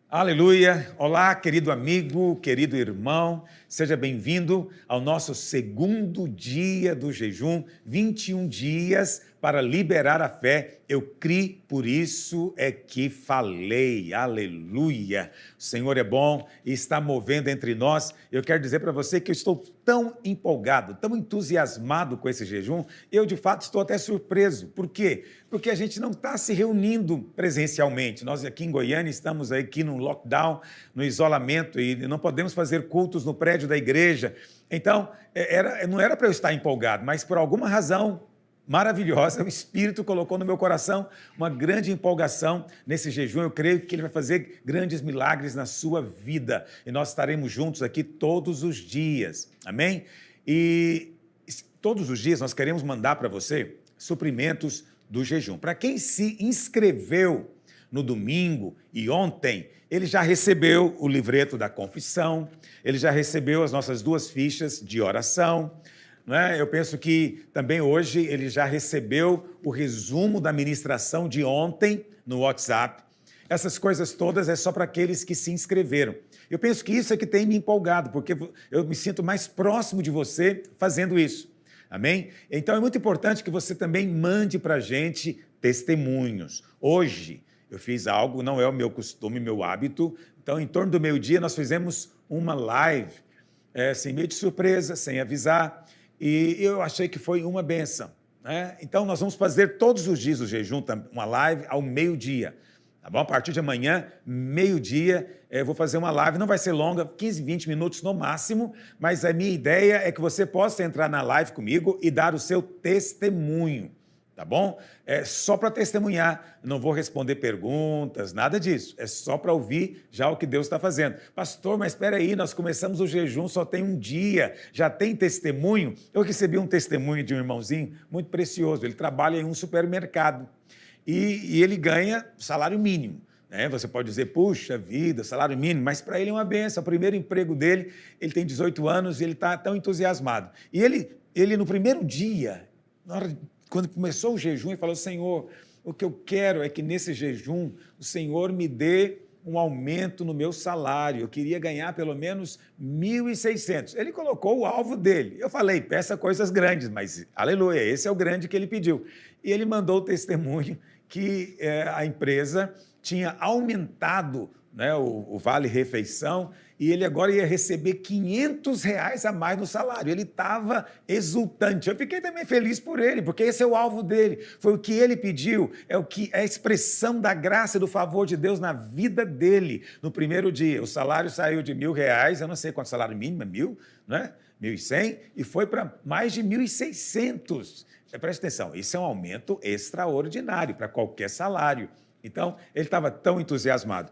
Aleluia! Olá, querido amigo, querido irmão, seja bem-vindo ao nosso segundo dia do jejum, 21 dias para liberar a fé. Eu criei, por isso é que falei. Aleluia! O Senhor é bom e está movendo entre nós. Eu quero dizer para você que eu estou tão empolgado, tão entusiasmado com esse jejum, eu de fato estou até surpreso. Por quê? Porque a gente não está se reunindo presencialmente. Nós aqui em Goiânia estamos aqui no lockdown, no isolamento, e não podemos fazer cultos no prédio da igreja. Então, não era para eu estar empolgado, mas por alguma razão maravilhosa, o Espírito colocou no meu coração uma grande empolgação nesse jejum. Eu creio que Ele vai fazer grandes milagres na sua vida e nós estaremos juntos aqui todos os dias, amém? E todos os dias nós queremos mandar para você suprimentos do jejum. Para quem se inscreveu no domingo e ontem, ele já recebeu o livreto da confissão, ele já recebeu as nossas 2 fichas de oração, né? Eu penso que também hoje ele já recebeu o resumo da ministração de ontem no WhatsApp. Essas coisas todas é só para aqueles que se inscreveram. Eu penso que isso é que tem me empolgado, porque eu me sinto mais próximo de você fazendo isso. Amém? Então é muito importante que você também mande para a gente testemunhos. Hoje eu fiz algo, não é o meu costume, meu hábito. Então, em torno do meio-dia, nós fizemos uma live, sem meio de surpresa, sem avisar. E eu achei que foi uma benção, né? Então, nós vamos fazer todos os dias o jejum, uma live ao meio-dia. Tá bom? A partir de amanhã, meio-dia, eu vou fazer uma live, não vai ser longa, 15, 20 minutos no máximo, mas a minha ideia é que você possa entrar na live comigo e dar o seu testemunho, tá bom? É só para testemunhar, não vou responder perguntas, nada disso, é só para ouvir já o que Deus está fazendo. Pastor, mas espera aí, nós começamos o jejum, só tem um dia, já tem testemunho? Eu recebi um testemunho de um irmãozinho muito precioso, ele trabalha em um supermercado. E ele ganha salário mínimo, né? Você pode dizer, puxa vida, salário mínimo, mas para ele é uma benção. O primeiro emprego dele, ele tem 18 anos e ele está tão entusiasmado. E ele no primeiro dia, quando começou o jejum, ele falou, Senhor, o que eu quero é que nesse jejum o Senhor me dê um aumento no meu salário, eu queria ganhar pelo menos 1.600. Ele colocou o alvo dele. Eu falei, peça coisas grandes, mas aleluia, esse é o grande que ele pediu. E ele mandou o testemunho que a empresa tinha aumentado, né, o vale-refeição e ele agora ia receber R$ 500 a mais no salário. Ele estava exultante. Eu fiquei também feliz por ele, porque esse é o alvo dele. Foi o que ele pediu, é a expressão da graça e do favor de Deus na vida dele. No primeiro dia, o salário saiu de R$ 1.000, eu não sei quanto salário mínimo, 1.000, né? 1.100, e foi para mais de 1.600. Preste atenção, isso é um aumento extraordinário para qualquer salário. Então, ele estava tão entusiasmado.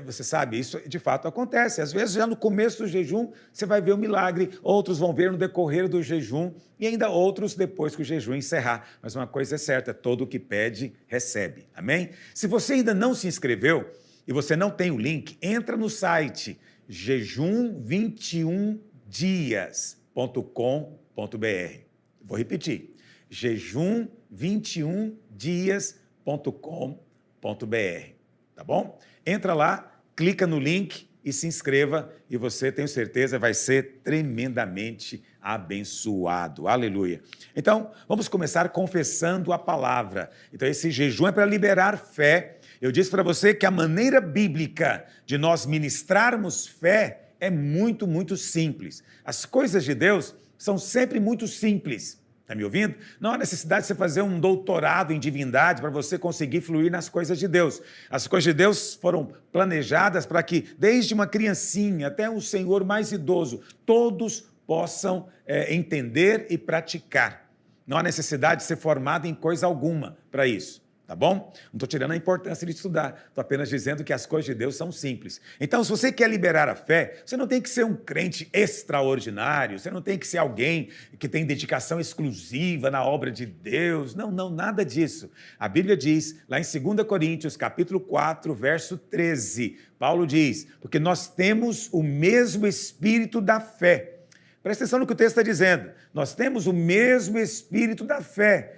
Você sabe, isso de fato acontece. Às vezes, já no começo do jejum, você vai ver um milagre, outros vão ver no decorrer do jejum e ainda outros depois que o jejum encerrar. Mas uma coisa é certa, todo o que pede, recebe. Amém? Se você ainda não se inscreveu e você não tem o link, entra no site jejum21dias.com.br. Vou repetir, jejum21dias.com.br. Tá bom? Entra lá, clica no link e se inscreva e você, tenho certeza, vai ser tremendamente abençoado. Aleluia. Então, vamos começar confessando a palavra. Então, esse jejum é para liberar fé. Eu disse para você que a maneira bíblica de nós ministrarmos fé é muito, muito simples. As coisas de Deus são sempre muito simples. Está me ouvindo? Não há necessidade de você fazer um doutorado em divindade para você conseguir fluir nas coisas de Deus. As coisas de Deus foram planejadas para que, desde uma criancinha até um senhor mais idoso, todos possam entender e praticar. Não há necessidade de ser formado em coisa alguma para isso. Tá bom? Não estou tirando a importância de estudar, estou apenas dizendo que as coisas de Deus são simples. Então, se você quer liberar a fé, você não tem que ser um crente extraordinário, você não tem que ser alguém que tem dedicação exclusiva na obra de Deus. Não, nada disso. A Bíblia diz, lá em 2 Coríntios, capítulo 4, verso 13, Paulo diz, porque nós temos o mesmo espírito da fé. Presta atenção no que o texto está dizendo. Nós temos o mesmo espírito da fé.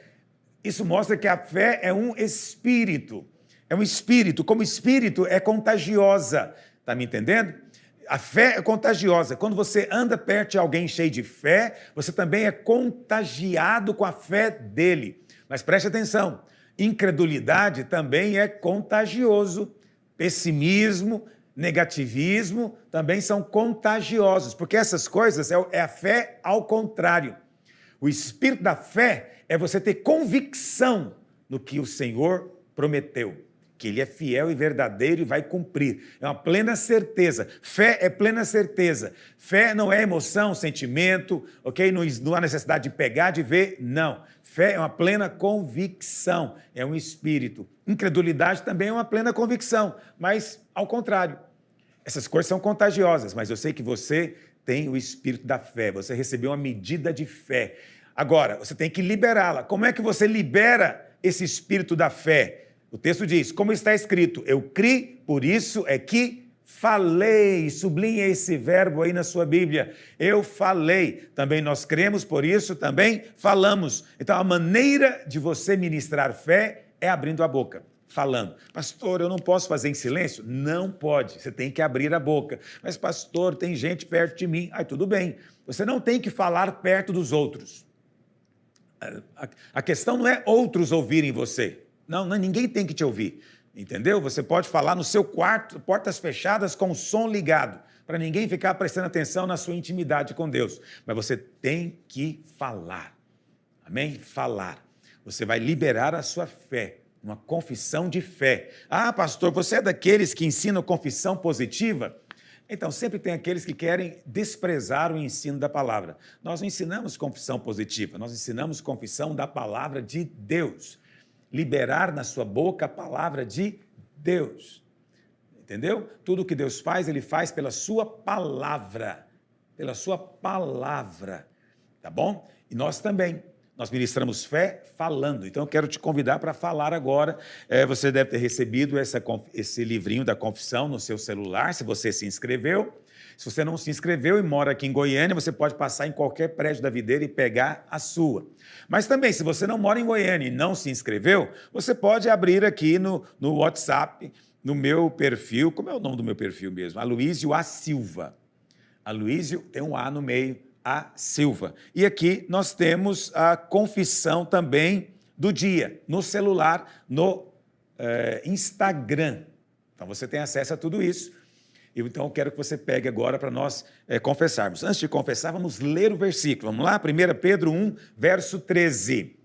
Isso mostra que a fé é um espírito. é um espírito, como espírito é contagiosa, está me entendendo? A fé é contagiosa. Quando você anda perto de alguém cheio de fé, você também é contagiado com a fé dele. Mas preste atenção, incredulidade também é contagioso. Pessimismo, negativismo também são contagiosos, porque essas coisas é a fé ao contrário. O espírito da fé é você ter convicção no que o Senhor prometeu, que Ele é fiel e verdadeiro e vai cumprir. É uma plena certeza. Fé é plena certeza. Fé não é emoção, sentimento, ok? Não há necessidade de pegar, de ver, não. Fé é uma plena convicção, é um espírito. Incredulidade também é uma plena convicção, mas ao contrário. Essas coisas são contagiosas, mas eu sei que você tem o espírito da fé, você recebeu uma medida de fé. Agora, você tem que liberá-la. Como é que você libera esse espírito da fé? O texto diz, como está escrito, eu criei, por isso é que falei. Sublinhe esse verbo aí na sua Bíblia. Eu falei. Também nós cremos, por isso também falamos. Então, a maneira de você ministrar fé é abrindo a boca, falando. Pastor, eu não posso fazer em silêncio? Não pode. Você tem que abrir a boca. Mas, pastor, tem gente perto de mim. Tudo bem. Você não tem que falar perto dos outros. A questão não é outros ouvirem você. Não, ninguém tem que te ouvir, entendeu? Você pode falar no seu quarto, portas fechadas, com o som ligado, para ninguém ficar prestando atenção na sua intimidade com Deus. Mas você tem que falar, amém? Falar. Você vai liberar a sua fé, uma confissão de fé. Pastor, você é daqueles que ensinam confissão positiva? Então, sempre tem aqueles que querem desprezar o ensino da palavra. Nós não ensinamos confissão positiva, nós ensinamos confissão da palavra de Deus. Liberar na sua boca a palavra de Deus. Entendeu? Tudo que Deus faz, Ele faz pela sua palavra. Pela sua palavra. Tá bom? E nós também. Nós ministramos fé falando. Então, eu quero te convidar para falar agora. Você deve ter recebido esse livrinho da confissão no seu celular, se você se inscreveu. Se você não se inscreveu e mora aqui em Goiânia, você pode passar em qualquer prédio da Videira e pegar a sua. Mas também, se você não mora em Goiânia e não se inscreveu, você pode abrir aqui no WhatsApp, no meu perfil. Como é o nome do meu perfil mesmo? Aloísio A. Silva. Aloísio tem um A no meio, A. Silva. E aqui nós temos a confissão também do dia, no celular, no Instagram. Então, você tem acesso a tudo isso. Então, eu quero que você pegue agora para nós confessarmos. Antes de confessar, vamos ler o versículo. Vamos lá? 1 Pedro 1, verso 13.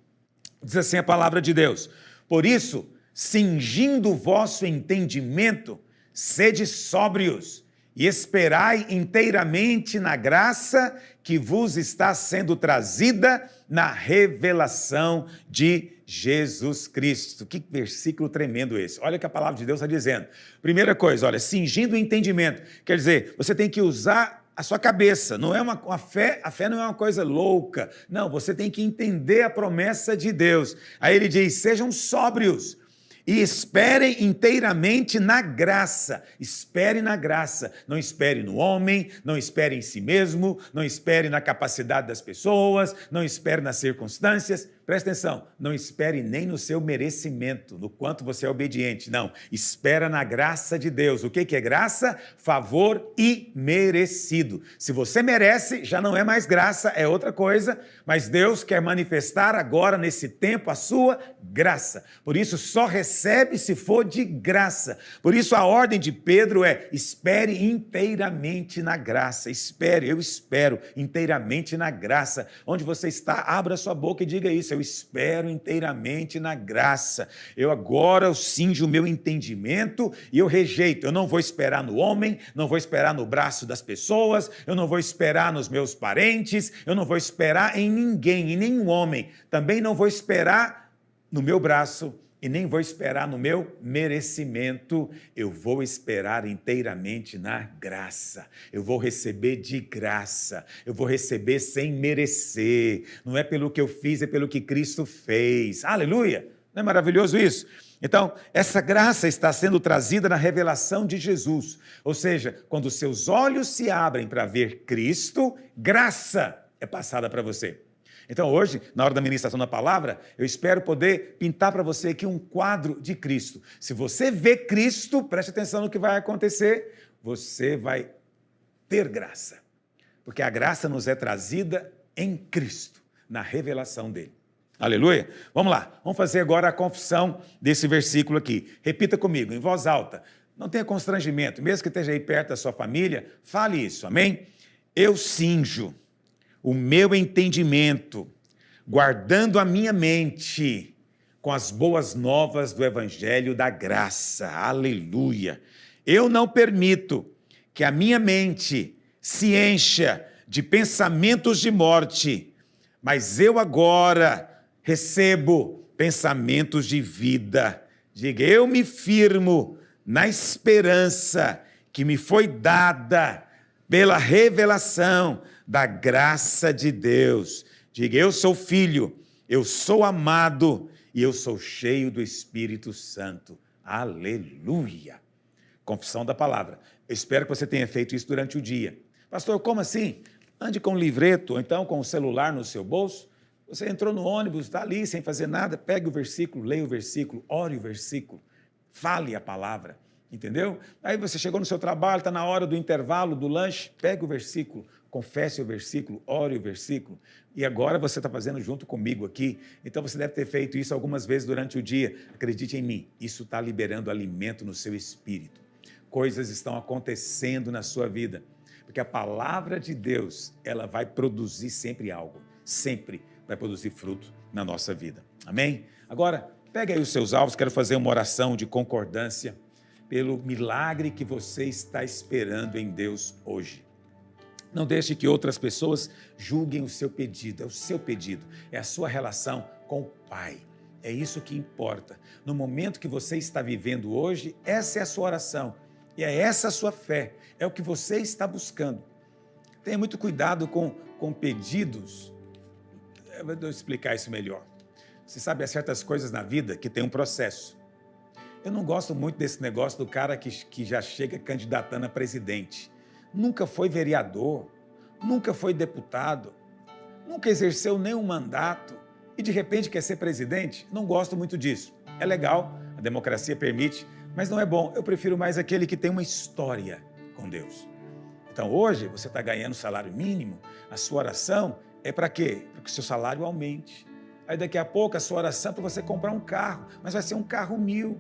Diz assim a palavra de Deus. Por isso, cingindo o vosso entendimento, sede sóbrios e esperai inteiramente na graça que vos está sendo trazida na revelação de Jesus Cristo. Que versículo tremendo esse. Olha o que a palavra de Deus está dizendo. Primeira coisa, olha, cingindo o entendimento. Quer dizer, você tem que usar a sua cabeça. Não é a fé não é uma coisa louca. Não, você tem que entender a promessa de Deus. Aí ele diz, sejam sóbrios e esperem inteiramente na graça. Espere na graça. Não espere no homem, não espere em si mesmo, não espere na capacidade das pessoas, não espere nas circunstâncias. Presta atenção, não espere nem no seu merecimento, no quanto você é obediente. Não, espera na graça de Deus. O que é graça? Favor imerecido. Se você merece, já não é mais graça, é outra coisa, mas Deus quer manifestar agora, nesse tempo, a sua graça. Por isso, só recebe se for de graça. Por isso, a ordem de Pedro é, espere inteiramente na graça. Espere, eu espero inteiramente na graça. Onde você está, abra sua boca e diga isso. Eu espero inteiramente na graça. Eu cinjo o meu entendimento e eu rejeito. Eu não vou esperar no homem, não vou esperar no braço das pessoas, eu não vou esperar nos meus parentes, eu não vou esperar em ninguém, em nenhum homem. Também não vou esperar no meu braço e nem vou esperar no meu merecimento. Eu vou esperar inteiramente na graça. Eu vou receber de graça. Eu vou receber sem merecer. Não é pelo que eu fiz, é pelo que Cristo fez. Aleluia! Não é maravilhoso isso? Então, essa graça está sendo trazida na revelação de Jesus. Ou seja, quando os seus olhos se abrem para ver Cristo, graça é passada para você. Então hoje, na hora da ministração da palavra, eu espero poder pintar para você aqui um quadro de Cristo. Se você vê Cristo, preste atenção no que vai acontecer, você vai ter graça. Porque a graça nos é trazida em Cristo, na revelação dele. Aleluia? Vamos lá, vamos fazer agora a confissão desse versículo aqui. Repita comigo, em voz alta. Não tenha constrangimento, mesmo que esteja aí perto da sua família, fale isso, amém? Eu cinjo o meu entendimento, guardando a minha mente com as boas novas do Evangelho da graça. Aleluia! Eu não permito que a minha mente se encha de pensamentos de morte, mas eu agora recebo pensamentos de vida. Diga, eu me firmo na esperança que me foi dada pela revelação da graça de Deus. Diga, eu sou filho, eu sou amado e eu sou cheio do Espírito Santo. Aleluia! Confissão da palavra. Eu espero que você tenha feito isso durante o dia. Pastor, como assim? Ande com um livreto, ou então com o celular no seu bolso. Você entrou no ônibus, está ali sem fazer nada, pegue o versículo, leia o versículo, ore o versículo, fale a palavra, entendeu? Aí você chegou no seu trabalho, está na hora do intervalo, do lanche, pegue o versículo, confesse o versículo, ore o versículo. E agora você está fazendo junto comigo aqui, então você deve ter feito isso algumas vezes durante o dia. Acredite em mim, isso está liberando alimento no seu espírito. Coisas estão acontecendo na sua vida, porque a palavra de Deus, ela vai produzir sempre algo, sempre vai produzir fruto na nossa vida. Amém? Agora, pega aí os seus alvos, quero fazer uma oração de concordância pelo milagre que você está esperando em Deus hoje. Não deixe que outras pessoas julguem o seu pedido, é o seu pedido, é a sua relação com o Pai. É isso que importa. No momento que você está vivendo hoje, essa é a sua oração e é essa a sua fé, é o que você está buscando. Tenha muito cuidado com pedidos. Eu vou explicar isso melhor. Você sabe, há certas coisas na vida que tem um processo. Eu não gosto muito desse negócio do cara que já chega candidatando a presidente. Nunca foi vereador, nunca foi deputado, nunca exerceu nenhum mandato e de repente quer ser presidente. Não gosto muito disso. É legal, a democracia permite, mas não é bom. Eu prefiro mais aquele que tem uma história com Deus. Então hoje você está ganhando salário mínimo, a sua oração é para quê? Para que o seu salário aumente. Aí daqui a pouco a sua oração é para você comprar um carro, mas vai ser um carro 1000.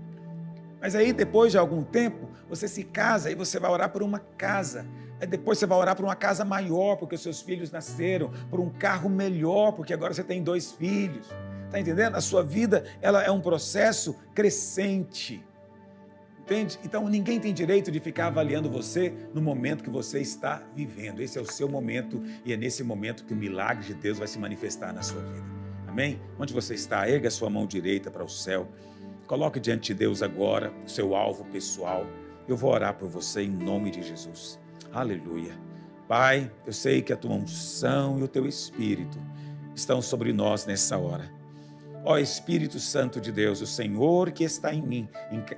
Mas aí depois de algum tempo você se casa e você vai orar por uma casa. Aí depois você vai orar por uma casa maior, porque os seus filhos nasceram, por um carro melhor, porque agora você tem 2 filhos. Está entendendo? A sua vida, ela é um processo crescente. Entende? Então ninguém tem direito de ficar avaliando você no momento que você está vivendo. Esse é o seu momento e é nesse momento que o milagre de Deus vai se manifestar na sua vida. Amém? Onde você está, erga a sua mão direita para o céu. Coloque diante de Deus agora o seu alvo pessoal. Eu vou orar por você em nome de Jesus. Aleluia. Pai, eu sei que a tua unção e o teu Espírito estão sobre nós nessa hora. Ó Espírito Santo de Deus, o Senhor que está em mim,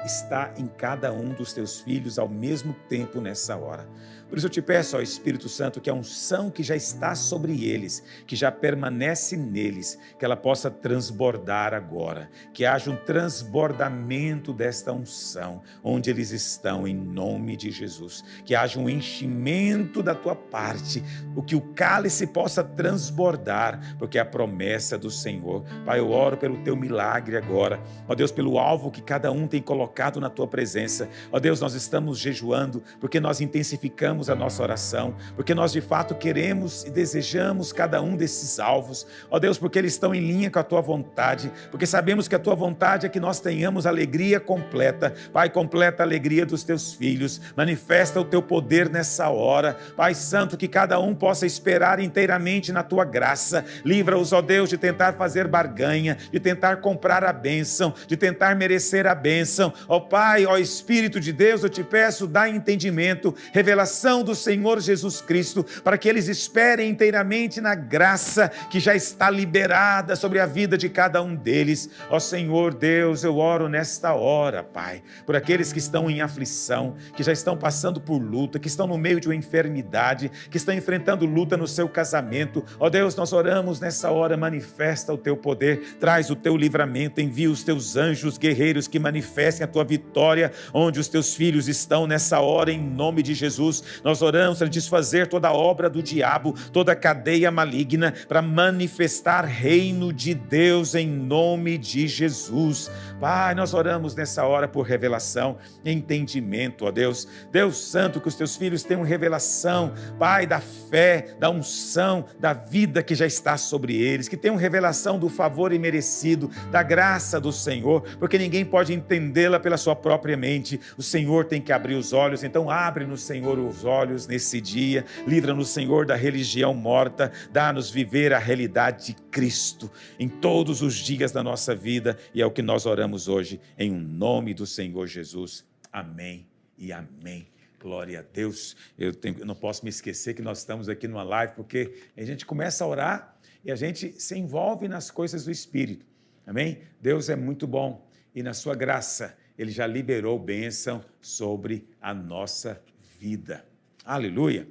está em cada um dos teus filhos ao mesmo tempo nessa hora. Por isso eu te peço, ó Espírito Santo, que a unção que já está sobre eles, que já permanece neles, que ela possa transbordar agora, que haja um transbordamento desta unção, onde eles estão, em nome de Jesus, que haja um enchimento da tua parte, o que o cálice possa transbordar, porque é a promessa do Senhor. Pai, eu oro pelo teu milagre agora, ó Deus, pelo alvo que cada um tem colocado na tua presença. Ó Deus, nós estamos jejuando, porque nós intensificamos a nossa oração, porque nós de fato queremos e desejamos cada um desses alvos, ó Deus, porque eles estão em linha com a tua vontade, porque sabemos que a tua vontade é que nós tenhamos alegria completa. Pai, completa a alegria dos teus filhos, manifesta o teu poder nessa hora, Pai Santo, que cada um possa esperar inteiramente na tua graça. Livra-os, ó Deus, de tentar fazer barganha, de tentar comprar a bênção, de tentar merecer a bênção. Ó Pai, ó Espírito de Deus, eu te peço, dá entendimento, revelação do Senhor Jesus Cristo, para que eles esperem inteiramente na graça que já está liberada sobre a vida de cada um deles. Ó Senhor Deus, eu oro nesta hora, Pai, por aqueles que estão em aflição, que já estão passando por luta, que estão no meio de uma enfermidade, que estão enfrentando luta no seu casamento. Ó Deus, nós oramos nessa hora, manifesta o teu poder, traz o teu livramento, envia os teus anjos guerreiros que manifestem a tua vitória onde os teus filhos estão nessa hora, em nome de Jesus. Nós oramos para desfazer toda a obra do diabo, toda a cadeia maligna, para manifestar reino de Deus em nome de Jesus. Pai, nós oramos nessa hora por revelação, entendimento, ó Deus. Deus Santo, que os teus filhos tenham revelação, Pai, da fé, da unção, da vida que já está sobre eles, que tenham revelação do favor imerecido, da graça do Senhor, porque ninguém pode entendê-la pela sua própria mente. O Senhor tem que abrir os olhos, então abre no Senhor os olhos nesse dia, livra-nos, Senhor, da religião morta, dá-nos viver a realidade de Cristo em todos os dias da nossa vida, e é o que nós oramos hoje, em nome do Senhor Jesus. Amém e amém. Glória a Deus. Eu não posso me esquecer que nós estamos aqui numa live, porque a gente começa a orar e a gente se envolve nas coisas do Espírito. Amém? Deus é muito bom e na sua graça Ele já liberou bênção sobre a nossa vida. Aleluia.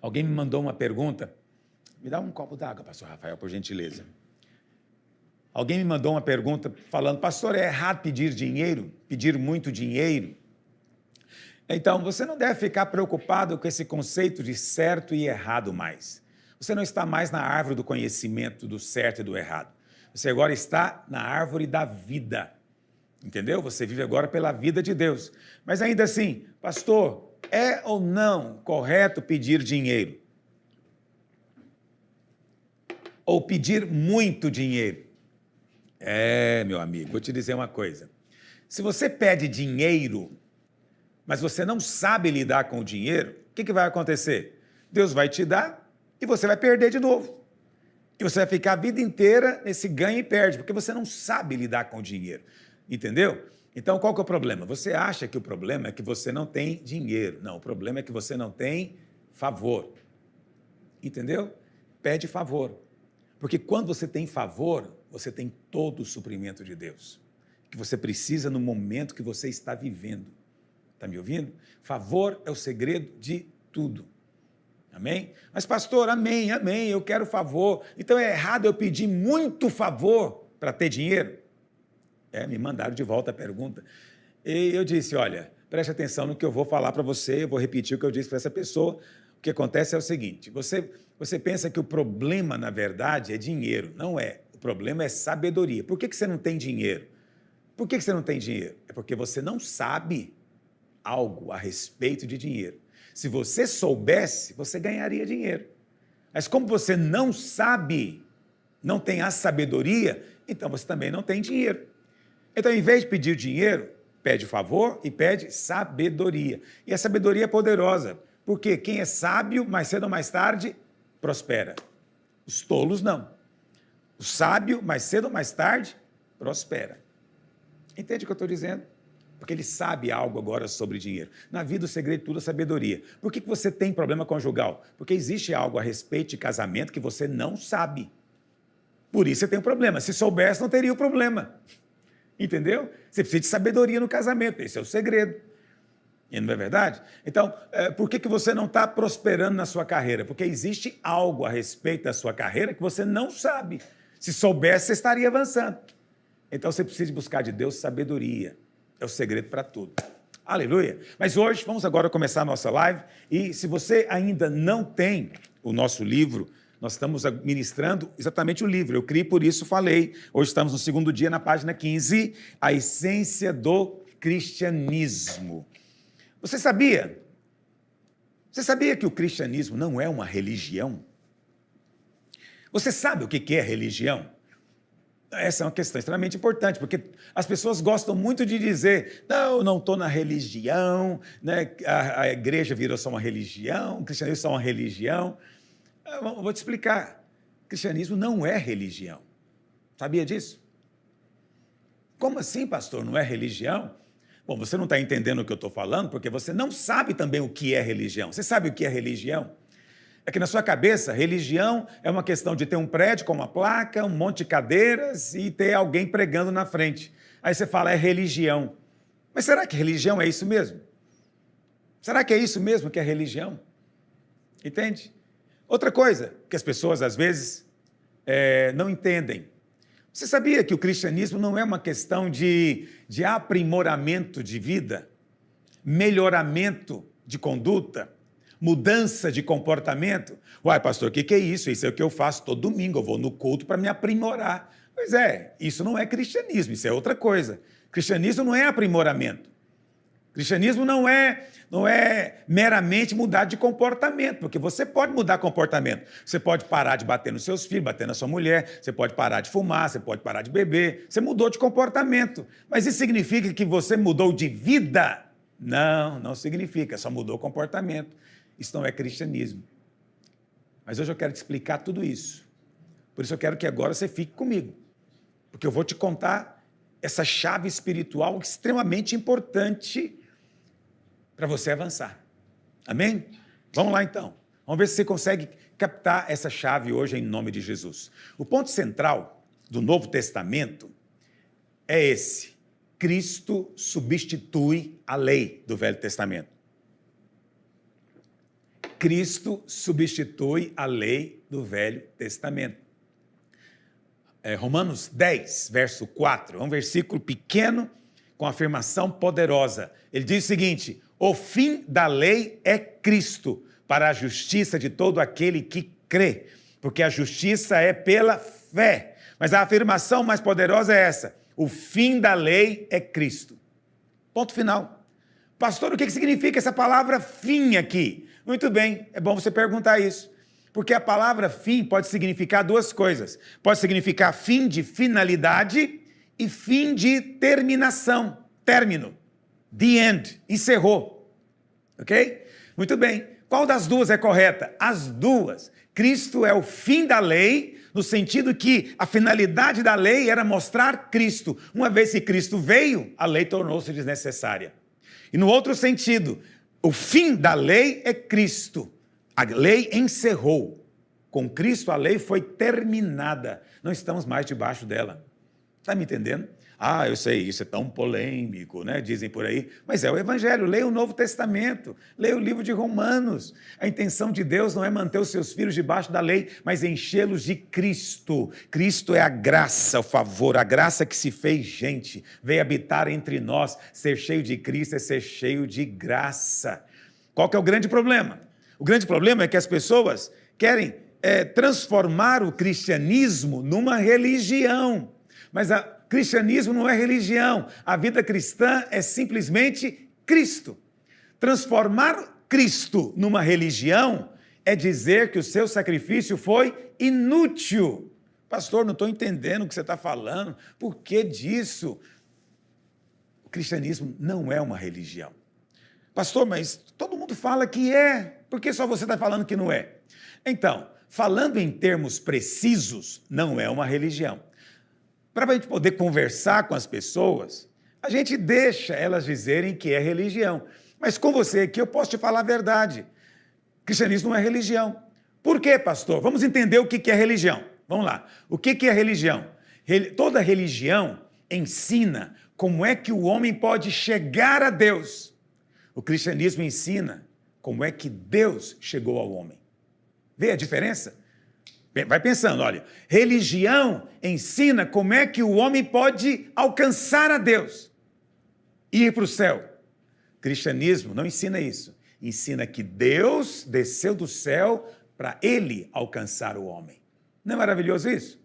Alguém me mandou uma pergunta. Me dá um copo d'água, pastor Rafael, por gentileza. Alguém me mandou uma pergunta falando, pastor, é errado pedir dinheiro? Pedir muito dinheiro? Então, você não deve ficar preocupado com esse conceito de certo e errado mais. Você não está mais na árvore do conhecimento do certo e do errado. Você agora está na árvore da vida. Entendeu? Você vive agora pela vida de Deus. Mas ainda assim, pastor, é ou não correto pedir dinheiro? Ou pedir muito dinheiro? Meu amigo, vou te dizer uma coisa. Se você pede dinheiro, mas você não sabe lidar com o dinheiro, o que vai acontecer? Deus vai te dar e você vai perder de novo. E você vai ficar a vida inteira nesse ganha e perde, porque você não sabe lidar com o dinheiro. Entendeu? Então, qual que é o problema? Você acha que o problema é que você não tem dinheiro. Não, o problema é que você não tem favor. Entendeu? Pede favor. Porque quando você tem favor, você tem todo o suprimento de Deus, que você precisa no momento que você está vivendo. Está me ouvindo? Favor é o segredo de tudo. Amém? Mas pastor, amém, eu quero favor. Então é errado eu pedir muito favor para ter dinheiro? Me mandaram de volta a pergunta. E eu disse, olha, preste atenção no que eu vou falar para você, eu vou repetir o que eu disse para essa pessoa. O que acontece é o seguinte, você pensa que o problema, na verdade, é dinheiro. Não é. O problema é sabedoria. Por que você não tem dinheiro? Por que você não tem dinheiro? É porque você não sabe algo a respeito de dinheiro. Se você soubesse, você ganharia dinheiro. Mas como você não sabe, não tem a sabedoria, então você também não tem dinheiro. Então, em vez de pedir dinheiro, pede favor e pede sabedoria. E a sabedoria é poderosa, porque quem é sábio, mais cedo ou mais tarde, prospera. Os tolos não. O sábio, mais cedo ou mais tarde, prospera. Entende o que eu estou dizendo? Porque ele sabe algo agora sobre dinheiro. Na vida, o segredo de tudo é sabedoria. Por que você tem problema conjugal? Porque existe algo a respeito de casamento que você não sabe. Por isso você tem um problema. Se soubesse, não teria o problema. Entendeu? Você precisa de sabedoria no casamento. Esse é o segredo. E não é verdade? Então, por que você não está prosperando na sua carreira? Porque existe algo a respeito da sua carreira que você não sabe. Se soubesse, você estaria avançando. Então, você precisa buscar de Deus sabedoria. É o segredo para tudo. Aleluia! Mas hoje, vamos agora começar a nossa live. E se você ainda não tem o nosso livro, nós estamos ministrando exatamente o livro. Eu criei, por isso falei. Hoje estamos no segundo dia, na página 15, a essência do cristianismo. Você sabia? Você sabia que o cristianismo não é uma religião? Você sabe o que é religião? Essa é uma questão extremamente importante, porque as pessoas gostam muito de dizer, não estou na religião, né? A igreja virou só uma religião, o cristianismo é só uma religião. Eu vou te explicar, o cristianismo não é religião. Sabia disso? Como assim, pastor? Não é religião? Bom, você não está entendendo o que eu estou falando porque você não sabe também o que é religião. Você sabe o que é religião? É que na sua cabeça, religião é uma questão de ter um prédio com uma placa, um monte de cadeiras e ter alguém pregando na frente. Aí você fala, é religião. Mas será que religião é isso mesmo? Será que é isso mesmo que é religião? Entende? Outra coisa que as pessoas, às vezes, não entendem. Você sabia que o cristianismo não é uma questão de aprimoramento de vida, melhoramento de conduta, mudança de comportamento? Uai, pastor, o que é isso? Isso é o que eu faço todo domingo, eu vou no culto para me aprimorar. Pois é, isso não é cristianismo, isso é outra coisa. Cristianismo não é aprimoramento. Cristianismo não é meramente mudar de comportamento, porque você pode mudar comportamento. Você pode parar de bater nos seus filhos, bater na sua mulher, você pode parar de fumar, você pode parar de beber, você mudou de comportamento. Mas isso significa que você mudou de vida? Não, não significa, só mudou o comportamento. Isso não é cristianismo. Mas hoje eu quero te explicar tudo isso. Por isso eu quero que agora você fique comigo, porque eu vou te contar essa chave espiritual extremamente importante para você avançar. Amém? Vamos lá então. Vamos ver se você consegue captar essa chave hoje em nome de Jesus. O ponto central do Novo Testamento é esse: Cristo substitui a lei do Velho Testamento. Cristo substitui a lei do Velho Testamento. Romanos 10, verso 4, é um versículo pequeno com afirmação poderosa. Ele diz o seguinte: o fim da lei é Cristo, para a justiça de todo aquele que crê, porque a justiça é pela fé. Mas a afirmação mais poderosa é essa: o fim da lei é Cristo. Ponto final. Pastor, o que significa essa palavra fim aqui? Muito bem, é bom você perguntar isso. Porque a palavra fim pode significar duas coisas. Pode significar fim de finalidade e fim de terminação, término. The end, encerrou. Ok? Muito bem. Qual das duas é correta? As duas. Cristo é o fim da lei, no sentido que a finalidade da lei era mostrar Cristo. Uma vez que Cristo veio, a lei tornou-se desnecessária. E no outro sentido, o fim da lei é Cristo. A lei encerrou. Com Cristo a lei foi terminada. Não estamos mais debaixo dela. Está me entendendo? Ah, eu sei, isso é tão polêmico, né? Dizem por aí. Mas é o Evangelho. Leia o Novo Testamento. Leia o livro de Romanos. A intenção de Deus não é manter os seus filhos debaixo da lei, mas enchê-los de Cristo. Cristo é a graça, o favor, a graça que se fez gente. Veio habitar entre nós. Ser cheio de Cristo é ser cheio de graça. Qual que é o grande problema? O grande problema é que as pessoas querem transformar o cristianismo numa religião. Mas o cristianismo não é religião. A vida cristã é simplesmente Cristo. Transformar Cristo numa religião é dizer que o seu sacrifício foi inútil. Pastor, não estou entendendo o que você está falando. Por que disso? O cristianismo não é uma religião. Pastor, mas todo mundo fala que é. Por que só você está falando que não é? Então, falando em termos precisos, não é uma religião. Para a gente poder conversar com as pessoas, a gente deixa elas dizerem que é religião. Mas com você aqui eu posso te falar a verdade. Cristianismo não é religião. Por quê, pastor? Vamos entender o que é religião. Vamos lá. O que é religião? Toda religião ensina como é que o homem pode chegar a Deus. O cristianismo ensina como é que Deus chegou ao homem. Vê a diferença? Vai pensando, olha, religião ensina como é que o homem pode alcançar a Deus e ir para o céu. Cristianismo não ensina isso. Ensina que Deus desceu do céu para ele alcançar o homem. Não é maravilhoso isso?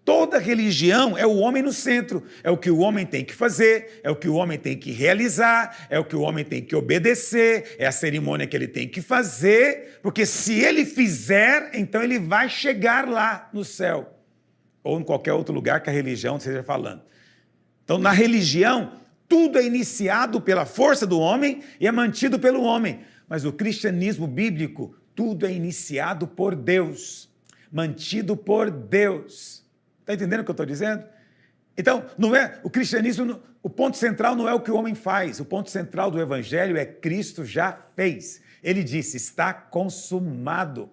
Toda religião é o homem no centro, é o que o homem tem que fazer, é o que o homem tem que realizar, é o que o homem tem que obedecer, é a cerimônia que ele tem que fazer, porque se ele fizer, então ele vai chegar lá no céu, ou em qualquer outro lugar que a religião esteja falando. Então, na religião, tudo é iniciado pela força do homem e é mantido pelo homem, mas o cristianismo bíblico, tudo é iniciado por Deus, mantido por Deus. Está entendendo o que eu estou dizendo? Então, não é o cristianismo, o ponto central não é o que o homem faz, o ponto central do evangelho é Cristo já fez. Ele disse, está consumado.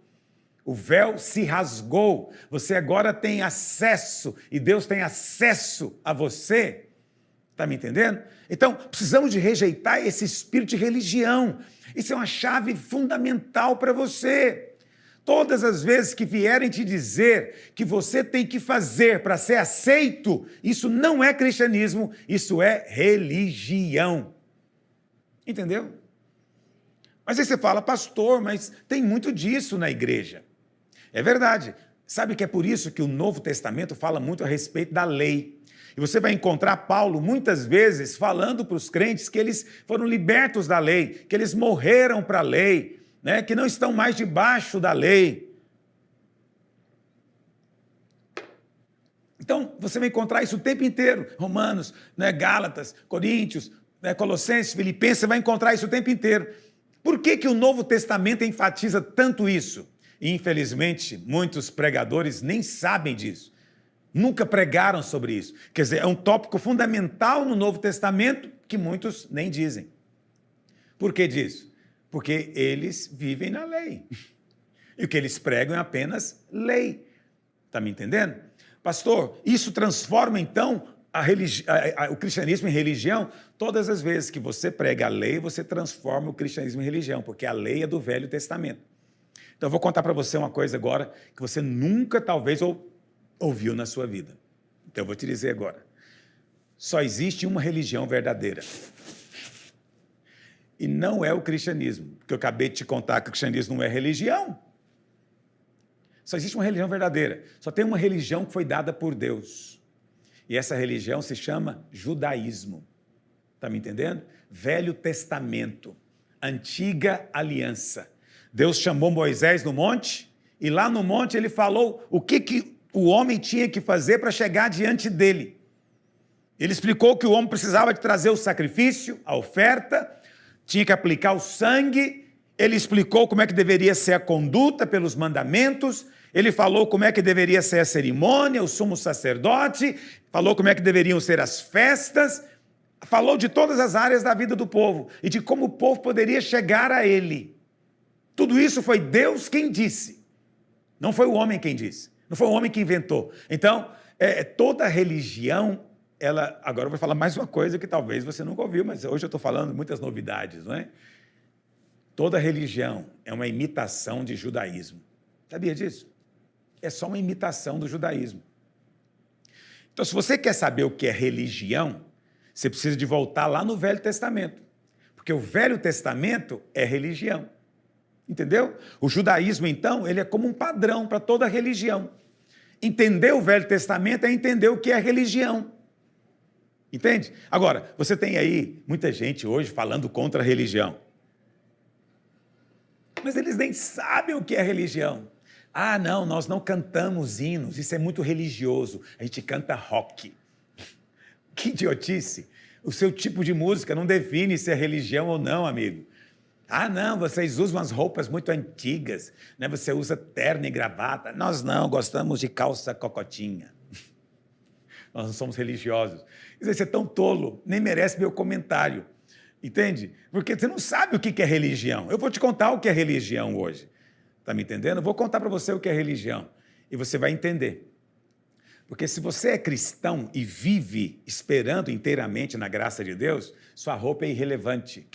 O véu se rasgou, você agora tem acesso, e Deus tem acesso a você. Está me entendendo? Então, precisamos de rejeitar esse espírito de religião. Isso é uma chave fundamental para você. Todas as vezes que vierem te dizer que você tem que fazer para ser aceito, isso não é cristianismo, isso é religião. Entendeu? Mas aí você fala, pastor, mas tem muito disso na igreja. É verdade. Sabe que é por isso que o Novo Testamento fala muito a respeito da lei. E você vai encontrar Paulo muitas vezes falando para os crentes que eles foram libertos da lei, que eles morreram para a lei, né, que não estão mais debaixo da lei. Então, você vai encontrar isso o tempo inteiro. Romanos, né, Gálatas, Coríntios, né, Colossenses, Filipenses, você vai encontrar isso o tempo inteiro. Por que que o Novo Testamento enfatiza tanto isso? E, infelizmente, muitos pregadores nem sabem disso. Nunca pregaram sobre isso. Quer dizer, é um tópico fundamental no Novo Testamento que muitos nem dizem. Por que disso? Porque eles vivem na lei. E o que eles pregam é apenas lei. Está me entendendo? Pastor, isso transforma então o cristianismo em religião? Todas as vezes que você prega a lei, você transforma o cristianismo em religião, porque a lei é do Velho Testamento. Então eu vou contar para você uma coisa agora que você nunca talvez ouviu na sua vida. Então eu vou te dizer agora. Só existe uma religião verdadeira. E não é o cristianismo, porque eu acabei de te contar que o cristianismo não é religião. Só existe uma religião verdadeira. Só tem uma religião que foi dada por Deus. E essa religião se chama judaísmo. Está me entendendo? Velho Testamento, antiga aliança. Deus chamou Moisés no monte, e lá no monte ele falou o que o homem tinha que fazer para chegar diante dele. Ele explicou que o homem precisava de trazer o sacrifício, a oferta, tinha que aplicar o sangue, ele explicou como é que deveria ser a conduta pelos mandamentos, ele falou como é que deveria ser a cerimônia, o sumo sacerdote, falou como é que deveriam ser as festas, falou de todas as áreas da vida do povo e de como o povo poderia chegar a ele. Tudo isso foi Deus quem disse, não foi o homem quem disse, não foi o homem que inventou. Então, toda religião, agora eu vou falar mais uma coisa que talvez você nunca ouviu, mas hoje eu estou falando muitas novidades, não é? Toda religião é uma imitação de judaísmo. Sabia disso? É só uma imitação do judaísmo. Então, se você quer saber o que é religião, você precisa de voltar lá no Velho Testamento, porque o Velho Testamento é religião. Entendeu? O judaísmo, então, ele é como um padrão para toda religião. Entender o Velho Testamento é entender o que é religião. Entende? Agora, você tem aí muita gente hoje falando contra a religião. Mas eles nem sabem o que é religião. Ah, não, nós não cantamos hinos, isso é muito religioso. A gente canta rock. Que idiotice. O seu tipo de música não define se é religião ou não, amigo. Ah, não, vocês usam umas roupas muito antigas, né? Você usa terno e gravata. Nós não, gostamos de calça cocotinha. Nós não somos religiosos. Você é tão tolo, nem merece meu comentário. Entende? Porque você não sabe o que é religião. Eu vou te contar o que é religião hoje. Está me entendendo? Eu vou contar para você o que é religião. E você vai entender. Porque se você é cristão e vive esperando inteiramente na graça de Deus, sua roupa é irrelevante.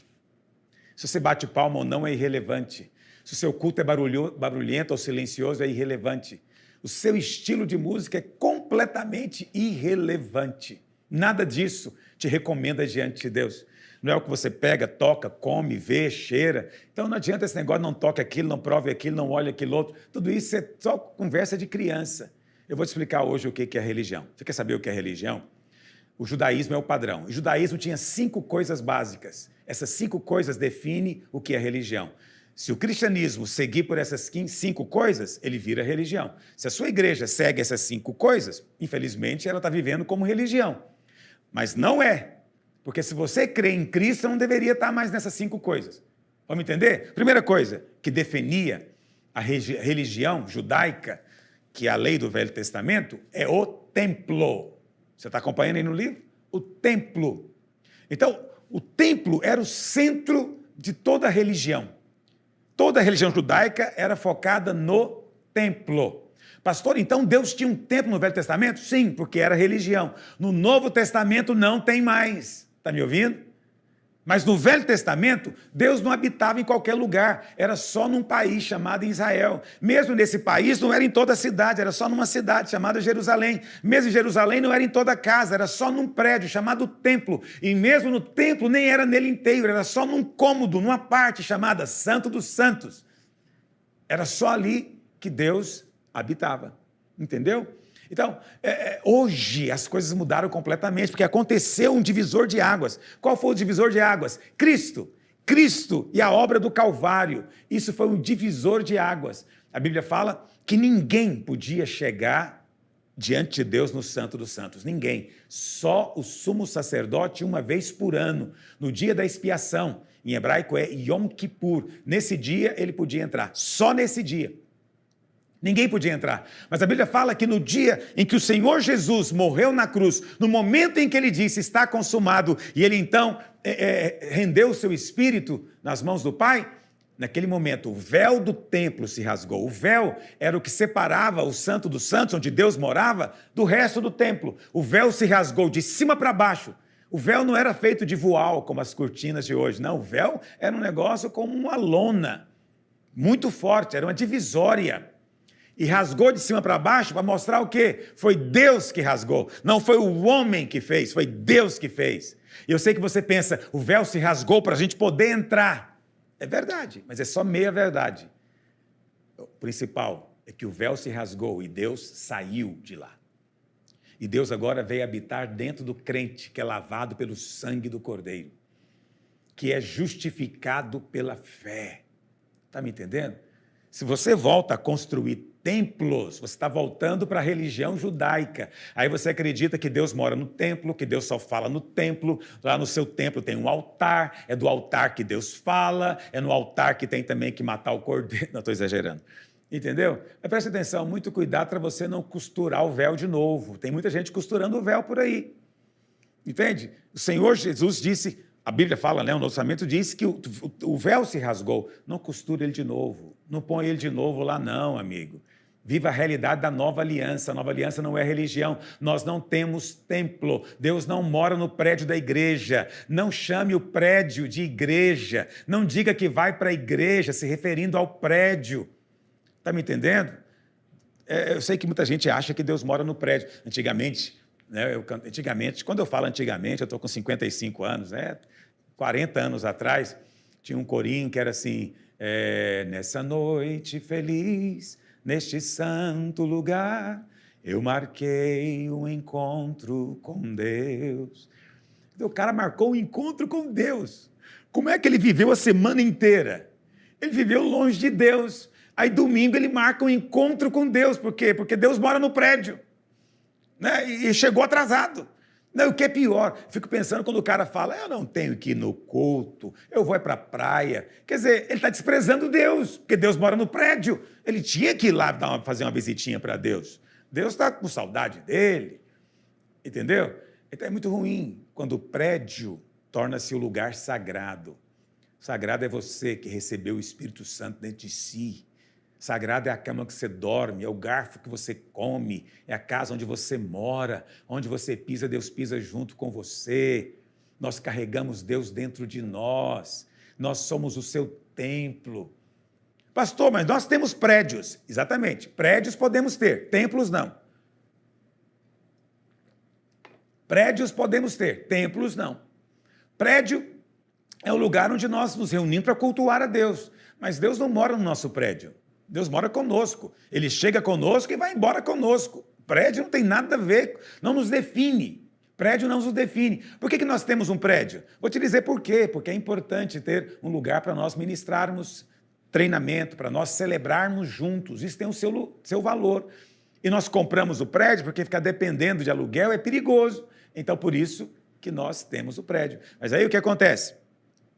Se você bate palma ou não é irrelevante. Se o seu culto é barulhento ou silencioso é irrelevante. O seu estilo de música é completamente irrelevante. Nada disso te recomenda diante de Deus. Não é o que você pega, toca, come, vê, cheira. Então não adianta esse negócio, não toque aquilo, não prove aquilo, não olhe aquilo outro. Tudo isso é só conversa de criança. Eu vou te explicar hoje o que é religião. Você quer saber o que é religião? O judaísmo é o padrão. O judaísmo tinha 5 coisas básicas. Essas 5 coisas definem o que é religião. Se o cristianismo seguir por essas 5 coisas, ele vira religião. Se a sua igreja segue essas 5 coisas, infelizmente ela está vivendo como religião. Mas não é. Porque se você crê em Cristo, você não deveria estar mais nessas 5 coisas. Vamos entender? Primeira coisa que definia a religião judaica, que é a lei do Velho Testamento, é o templo. Você está acompanhando aí no livro? O templo. Então, o templo era o centro de toda a religião. Toda a religião judaica era focada no templo. Pastor, então Deus tinha um templo no Velho Testamento? Sim, porque era religião. No Novo Testamento não tem mais. Está me ouvindo? Mas no Velho Testamento, Deus não habitava em qualquer lugar, era só num país chamado Israel. Mesmo nesse país, não era em toda a cidade, era só numa cidade chamada Jerusalém. Mesmo em Jerusalém, não era em toda a casa, era só num prédio chamado templo. E mesmo no templo, nem era nele inteiro, era só num cômodo, numa parte chamada Santo dos Santos. Era só ali que Deus habitava, entendeu? Então, hoje as coisas mudaram completamente, porque aconteceu um divisor de águas. Qual foi o divisor de águas? Cristo. Cristo e a obra do Calvário. Isso foi um divisor de águas. A Bíblia fala que ninguém podia chegar diante de Deus no Santo dos Santos. Ninguém. Só o sumo sacerdote uma vez por ano, no dia da expiação. Em hebraico é Yom Kippur. Nesse dia ele podia entrar. Só nesse dia. Ninguém podia entrar. Mas a Bíblia fala que no dia em que o Senhor Jesus morreu na cruz, no momento em que ele disse, está consumado, e ele então rendeu o seu espírito nas mãos do Pai, naquele momento o véu do templo se rasgou. O véu era o que separava o Santo dos Santos, onde Deus morava, do resto do templo. O véu se rasgou de cima para baixo. O véu não era feito de voal, como as cortinas de hoje. Não, o véu era um negócio como uma lona, muito forte, era uma divisória. E rasgou de cima para baixo para mostrar o quê? Foi Deus que rasgou. Não foi o homem que fez, foi Deus que fez. E eu sei que você pensa, o véu se rasgou para a gente poder entrar. É verdade, mas é só meia verdade. O principal é que o véu se rasgou e Deus saiu de lá. E Deus agora veio habitar dentro do crente, que é lavado pelo sangue do Cordeiro, que é justificado pela fé. Está me entendendo? Se você volta a construir templos, você está voltando para a religião judaica. Aí você acredita que Deus mora no templo, que Deus só fala no templo, lá no seu templo tem um altar, é do altar que Deus fala, é no altar que tem também que matar o cordeiro. Não, estou exagerando. Entendeu? Mas preste atenção, muito cuidado para você não costurar o véu de novo. Tem muita gente costurando o véu por aí. Entende? O Senhor Jesus disse, a Bíblia fala, né, o Novo Testamento diz que o véu se rasgou. Não costure ele de novo. Não põe ele de novo lá não, amigo. Viva a realidade da nova aliança. A nova aliança não é religião. Nós não temos templo. Deus não mora no prédio da igreja. Não chame o prédio de igreja. Não diga que vai para a igreja se referindo ao prédio. Está me entendendo? Eu sei que muita gente acha que Deus mora no prédio. Antigamente, né, quando eu falo antigamente, eu estou com 55 anos, 40 anos atrás, tinha um corinho que era assim, nessa noite feliz, neste santo lugar, eu marquei um encontro com Deus. O cara marcou um encontro com Deus. Como é que ele viveu a semana inteira? Ele viveu longe de Deus. Aí domingo ele marca um encontro com Deus. Por quê? Porque Deus mora no prédio. Né? E chegou atrasado. Não, o que é pior, fico pensando quando o cara fala, eu não tenho que ir no culto, eu vou para a praia. Quer dizer, ele está desprezando Deus, porque Deus mora no prédio. Ele tinha que ir lá fazer uma visitinha para Deus. Deus está com saudade dele. Entendeu? Então é muito ruim quando o prédio torna-se o lugar sagrado. Sagrado é você que recebeu o Espírito Santo dentro de si. Sagrado é a cama que você dorme, é o garfo que você come, é a casa onde você mora, onde você pisa, Deus pisa junto com você. Nós carregamos Deus dentro de nós, nós somos o seu templo. Pastor, mas nós temos prédios. Exatamente, prédios podemos ter, templos não. Prédios podemos ter, templos não. Prédio é o lugar onde nós nos reunimos para cultuar a Deus, mas Deus não mora no nosso prédio. Deus mora conosco, ele chega conosco e vai embora conosco. Prédio não tem nada a ver, não nos define. Prédio não nos define. Por que nós temos um prédio? Vou te dizer por quê. Porque é importante ter um lugar para nós ministrarmos treinamento, para nós celebrarmos juntos. Isso tem o seu valor. E nós compramos o prédio porque ficar dependendo de aluguel é perigoso. Então, por isso que nós temos o prédio. Mas aí o que acontece?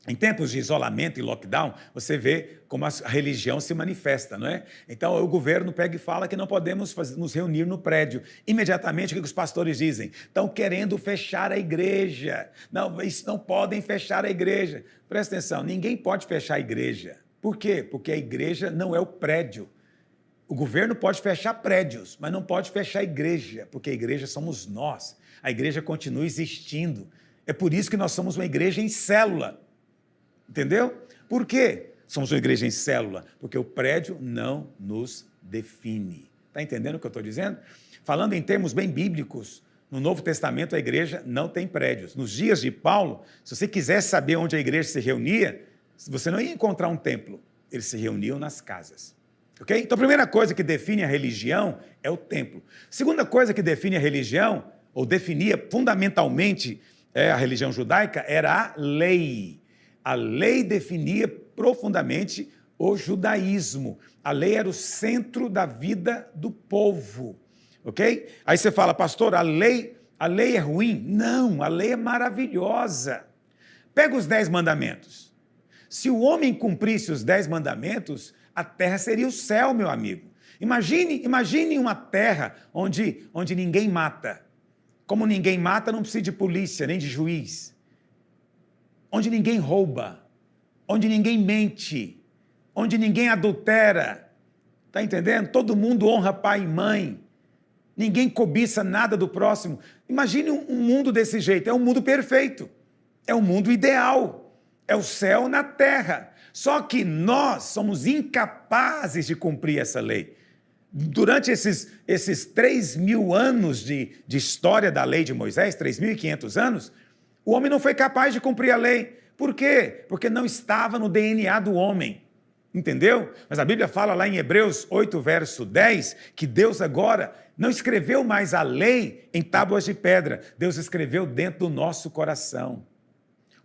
Em tempos de isolamento e lockdown, você vê como a religião se manifesta, não é? Então, o governo pega e fala que não podemos nos reunir no prédio. Imediatamente, o que os pastores dizem? Estão querendo fechar a igreja. Não, isso não podem fechar a igreja. Presta atenção, ninguém pode fechar a igreja. Por quê? Porque a igreja não é o prédio. O governo pode fechar prédios, mas não pode fechar a igreja, porque a igreja somos nós. A igreja continua existindo. É por isso que nós somos uma igreja em célula. Entendeu? Por quê? Somos uma igreja em célula, porque o prédio não nos define. Está entendendo o que eu estou dizendo? Falando em termos bem bíblicos, no Novo Testamento a igreja não tem prédios. Nos dias de Paulo, se você quisesse saber onde a igreja se reunia, você não ia encontrar um templo. Eles se reuniam nas casas. Ok? Então a primeira coisa que define a religião é o templo. Segunda coisa que define a religião, ou definia fundamentalmente a religião judaica, era a lei. A lei definia profundamente o judaísmo. A lei era o centro da vida do povo, ok? Aí você fala, pastor, a lei é ruim? Não, a lei é maravilhosa. Pega os 10 mandamentos. Se o homem cumprisse os 10 mandamentos, a terra seria o céu, meu amigo. Imagine uma terra onde ninguém mata. Como ninguém mata, não precisa de polícia, nem de juiz. Onde ninguém rouba, onde ninguém mente, onde ninguém adultera, está entendendo? Todo mundo honra pai e mãe, ninguém cobiça nada do próximo. Imagine um mundo desse jeito, é um mundo perfeito, é um mundo ideal, é o céu na terra. Só que nós somos incapazes de cumprir essa lei. Durante esses 3.000 anos de história da lei de Moisés, 3.500 anos, o homem não foi capaz de cumprir a lei. Por quê? Porque não estava no DNA do homem. Entendeu? Mas a Bíblia fala lá em Hebreus 8, verso 10, que Deus agora não escreveu mais a lei em tábuas de pedra. Deus escreveu dentro do nosso coração.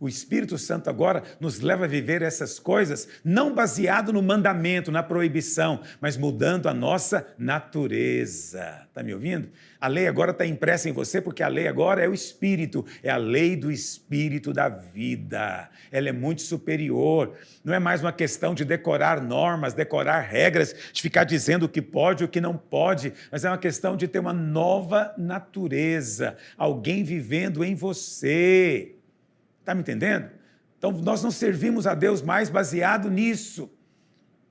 O Espírito Santo agora nos leva a viver essas coisas, não baseado no mandamento, na proibição, mas mudando a nossa natureza. Está me ouvindo? A lei agora está impressa em você, porque a lei agora é o Espírito, é a lei do Espírito da vida. Ela é muito superior. Não é mais uma questão de decorar normas, decorar regras, de ficar dizendo o que pode e o que não pode, mas é uma questão de ter uma nova natureza, alguém vivendo em você. Está me entendendo? Então, nós não servimos a Deus mais baseado nisso.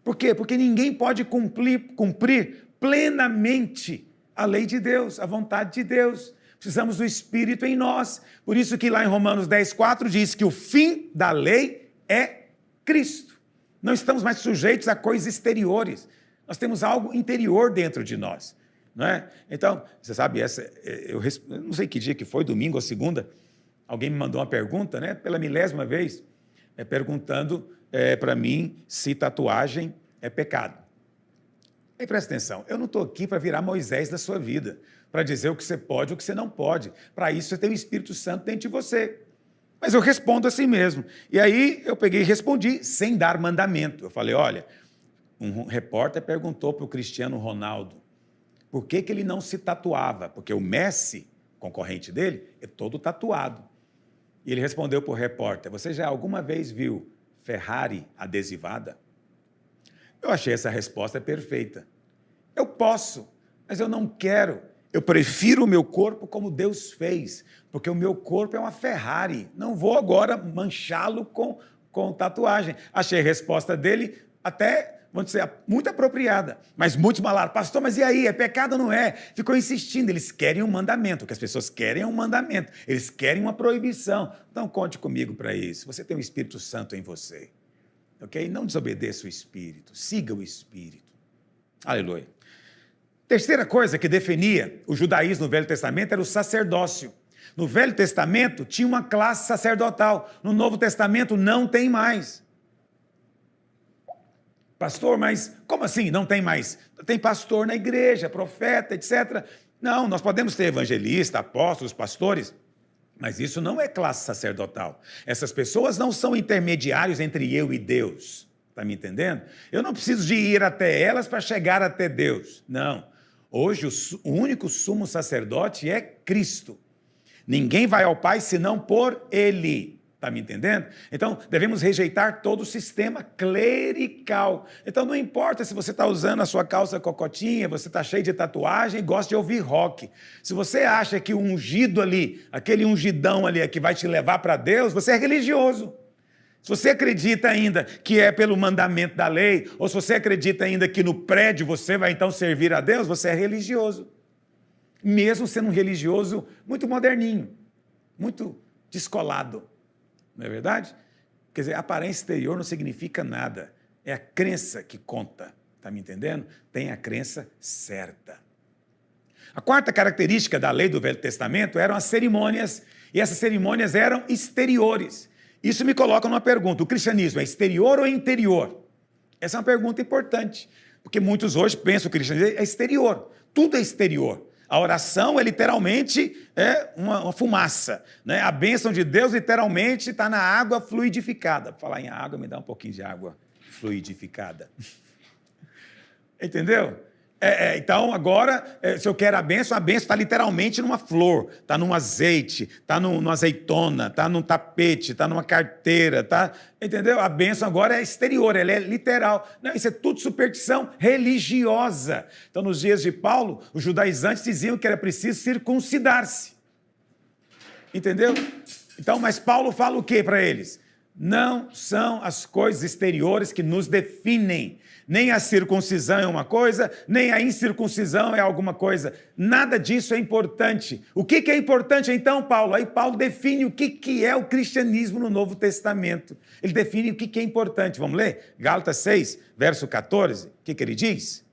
Por quê? Porque ninguém pode cumprir plenamente a lei de Deus, a vontade de Deus. Precisamos do Espírito em nós. Por isso que lá em Romanos 10,4 diz que o fim da lei é Cristo. Não estamos mais sujeitos a coisas exteriores. Nós temos algo interior dentro de nós. Não é? Então, você sabe, eu não sei que dia que foi, domingo ou segunda, alguém me mandou uma pergunta, né, pela 1000ª vez, perguntando para mim se tatuagem é pecado. Aí presta atenção, eu não estou aqui para virar Moisés da sua vida, para dizer o que você pode e o que você não pode. Para isso você tem o Espírito Santo dentro de você. Mas eu respondo assim mesmo. E aí eu peguei e respondi sem dar mandamento. Eu falei, olha, um repórter perguntou para o Cristiano Ronaldo por que ele não se tatuava, porque o Messi, concorrente dele, é todo tatuado. E ele respondeu para o repórter, você já alguma vez viu Ferrari adesivada? Eu achei essa resposta perfeita. Eu posso, mas eu não quero. Eu prefiro o meu corpo como Deus fez, porque o meu corpo é uma Ferrari. Não vou agora manchá-lo com tatuagem. Achei a resposta dele até, vamos dizer, muito apropriada. Mas muitos falaram, pastor, mas e aí? É pecado ou não é? Ficou insistindo. Eles querem um mandamento. O que as pessoas querem é um mandamento. Eles querem uma proibição. Então, conte comigo para isso. Você tem o Espírito Santo em você. Ok? Não desobedeça o Espírito. Siga o Espírito. Aleluia. Terceira coisa que definia o judaísmo no Velho Testamento era o sacerdócio. No Velho Testamento tinha uma classe sacerdotal. No Novo Testamento não tem mais. Pastor, mas como assim não tem mais? Tem pastor na igreja, profeta, etc. Não, nós podemos ter evangelista, apóstolos, pastores, mas isso não é classe sacerdotal. Essas pessoas não são intermediários entre eu e Deus. Está me entendendo? Eu não preciso de ir até elas para chegar até Deus. Não. Hoje o único sumo sacerdote é Cristo. Ninguém vai ao Pai senão por Ele. Está me entendendo? Então, devemos rejeitar todo o sistema clerical. Então, não importa se você está usando a sua calça cocotinha, você está cheio de tatuagem e gosta de ouvir rock. Se você acha que o ungido ali, aquele ungidão ali é que vai te levar para Deus, você é religioso. Se você acredita ainda que é pelo mandamento da lei, ou se você acredita ainda que no prédio você vai então servir a Deus, você é religioso. Mesmo sendo um religioso muito moderninho, muito descolado. Não é verdade? Quer dizer, a aparência exterior não significa nada. É a crença que conta. Está me entendendo? Tem a crença certa. A quarta característica da lei do Velho Testamento eram as cerimônias, e essas cerimônias eram exteriores. Isso me coloca numa pergunta: o cristianismo é exterior ou é interior? Essa é uma pergunta importante, porque muitos hoje pensam que o cristianismo é exterior. Tudo é exterior. A oração é literalmente uma fumaça, né? A bênção de Deus literalmente está na água fluidificada. Falar em água, me dá um pouquinho de água fluidificada. Entendeu? Então, agora, se eu quero a bênção está literalmente numa flor, está num azeite, está numa azeitona, está num tapete, está numa carteira, tá? Entendeu? A bênção agora é exterior, ela é literal. Não, isso é tudo superstição religiosa. Então, nos dias de Paulo, os judaizantes diziam que era preciso circuncidar-se. Entendeu? Então, mas Paulo fala o quê para eles? Não são as coisas exteriores que nos definem. Nem a circuncisão é uma coisa, nem a incircuncisão é alguma coisa. Nada disso é importante. O que é importante então, Paulo? Aí Paulo define o que é o cristianismo no Novo Testamento. Ele define o que é importante. Vamos ler? Gálatas 6, verso 14. O que ele diz?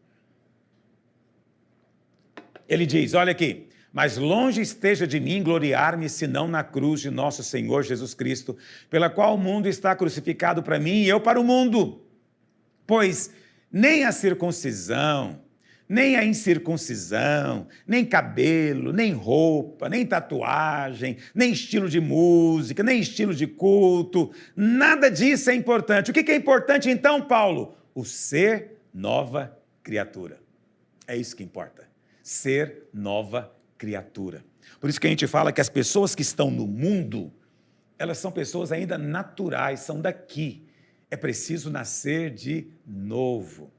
Ele diz, olha aqui. Mas longe esteja de mim gloriar-me, senão na cruz de nosso Senhor Jesus Cristo, pela qual o mundo está crucificado para mim e eu para o mundo. Pois nem a circuncisão, nem a incircuncisão, nem cabelo, nem roupa, nem tatuagem, nem estilo de música, nem estilo de culto, nada disso é importante. O que é importante então, Paulo? O ser nova criatura. É isso que importa. Ser nova criatura. Por isso que a gente fala que as pessoas que estão no mundo, elas são pessoas ainda naturais, são daqui. É preciso nascer de novo.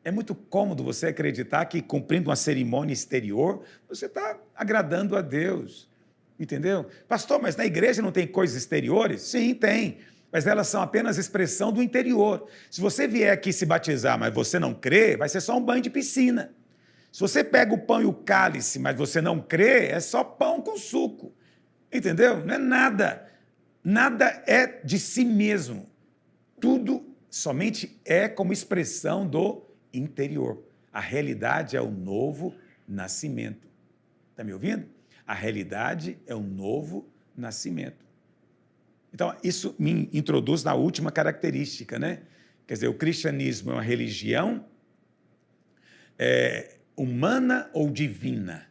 É muito cômodo você acreditar que cumprindo uma cerimônia exterior, você está agradando a Deus. Entendeu? Pastor, mas na igreja não tem coisas exteriores? Sim, tem. Mas elas são apenas expressão do interior. Se você vier aqui se batizar, mas você não crê, vai ser só um banho de piscina. Se você pega o pão e o cálice, mas você não crê, é só pão com suco. Entendeu? Não é nada. Nada é de si mesmo. Tudo somente é como expressão do interior. A realidade é o novo nascimento. Está me ouvindo? A realidade é o novo nascimento. Então, isso me introduz na última característica, né? Quer dizer, o cristianismo é uma religião humana ou divina?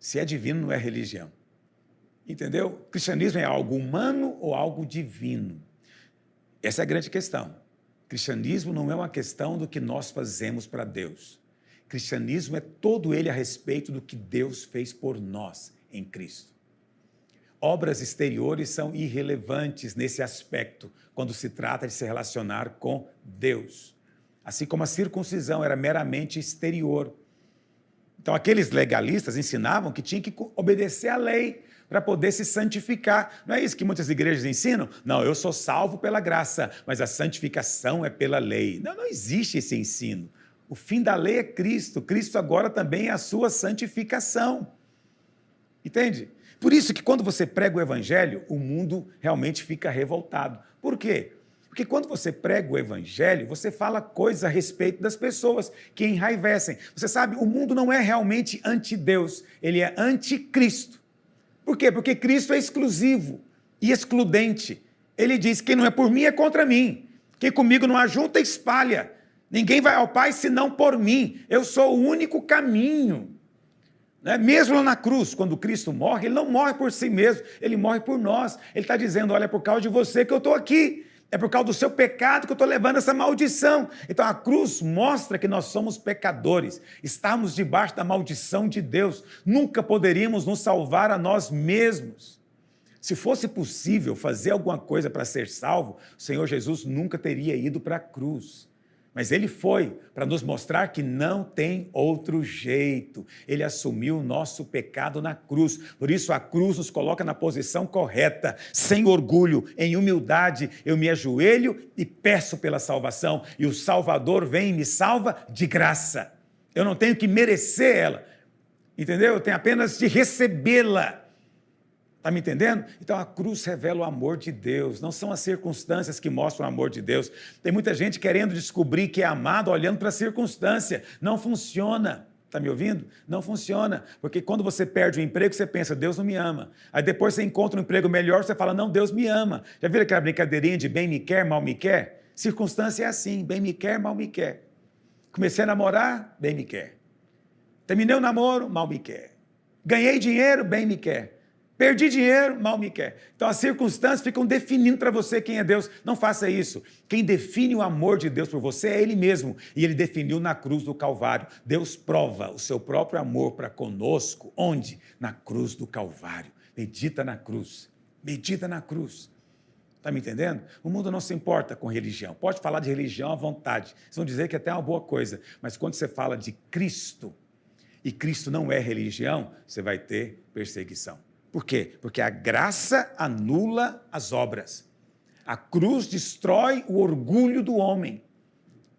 Se é divino, não é religião. Entendeu? O cristianismo é algo humano ou algo divino? Essa é a grande questão. Cristianismo não é uma questão do que nós fazemos para Deus. Cristianismo é todo ele a respeito do que Deus fez por nós em Cristo. Obras exteriores são irrelevantes nesse aspecto, quando se trata de se relacionar com Deus. Assim como a circuncisão era meramente exterior. Então, aqueles legalistas ensinavam que tinha que obedecer à lei para poder se santificar. Não é isso que muitas igrejas ensinam? Não, eu sou salvo pela graça, mas a santificação é pela lei. Não existe esse ensino. O fim da lei é Cristo. Cristo agora também é a sua santificação. Entende? Por isso que quando você prega o evangelho, o mundo realmente fica revoltado. Por quê? Porque quando você prega o evangelho, você fala coisas a respeito das pessoas que enraivecem. Você sabe, o mundo não é realmente anti-Deus, ele é anticristo. Por quê? Porque Cristo é exclusivo e excludente. Ele diz, quem não é por mim é contra mim. Quem comigo não ajunta, espalha. Ninguém vai ao Pai senão por mim. Eu sou o único caminho. Mesmo lá na cruz, quando Cristo morre, ele não morre por si mesmo, ele morre por nós. Ele está dizendo, olha, é por causa de você que eu estou aqui. É por causa do seu pecado que eu estou levando essa maldição. Então a cruz mostra que nós somos pecadores, estamos debaixo da maldição de Deus, nunca poderíamos nos salvar a nós mesmos. Se fosse possível fazer alguma coisa para ser salvo, o Senhor Jesus nunca teria ido para a cruz. Mas ele foi para nos mostrar que não tem outro jeito. Ele assumiu o nosso pecado na cruz. Por isso a cruz nos coloca na posição correta, sem orgulho, em humildade. Eu me ajoelho e peço pela salvação. E o Salvador vem e me salva de graça. Eu não tenho que merecer ela, entendeu? Eu tenho apenas de recebê-la. Está me entendendo? Então a cruz revela o amor de Deus, não são as circunstâncias que mostram o amor de Deus. Tem muita gente querendo descobrir que é amado olhando para a circunstância. Não funciona. Está me ouvindo? Não funciona. Porque quando você perde o emprego, você pensa, Deus não me ama. Aí depois você encontra um emprego melhor, você fala, não, Deus me ama. Já viram aquela brincadeirinha de bem me quer, mal me quer? Circunstância é assim, bem me quer, mal me quer. Comecei a namorar, bem me quer. Terminei o namoro, mal me quer. Ganhei dinheiro, bem me quer. Perdi dinheiro, mal me quer. Então as circunstâncias ficam definindo para você quem é Deus. Não faça isso. Quem define o amor de Deus por você é Ele mesmo. E Ele definiu na cruz do Calvário. Deus prova o seu próprio amor para conosco. Onde? Na cruz do Calvário. Medita na cruz. Medita na cruz. Está me entendendo? O mundo não se importa com religião. Pode falar de religião à vontade. Vocês vão dizer que até é uma boa coisa. Mas quando você fala de Cristo, e Cristo não é religião, você vai ter perseguição. Por quê? Porque a graça anula as obras. A cruz destrói o orgulho do homem.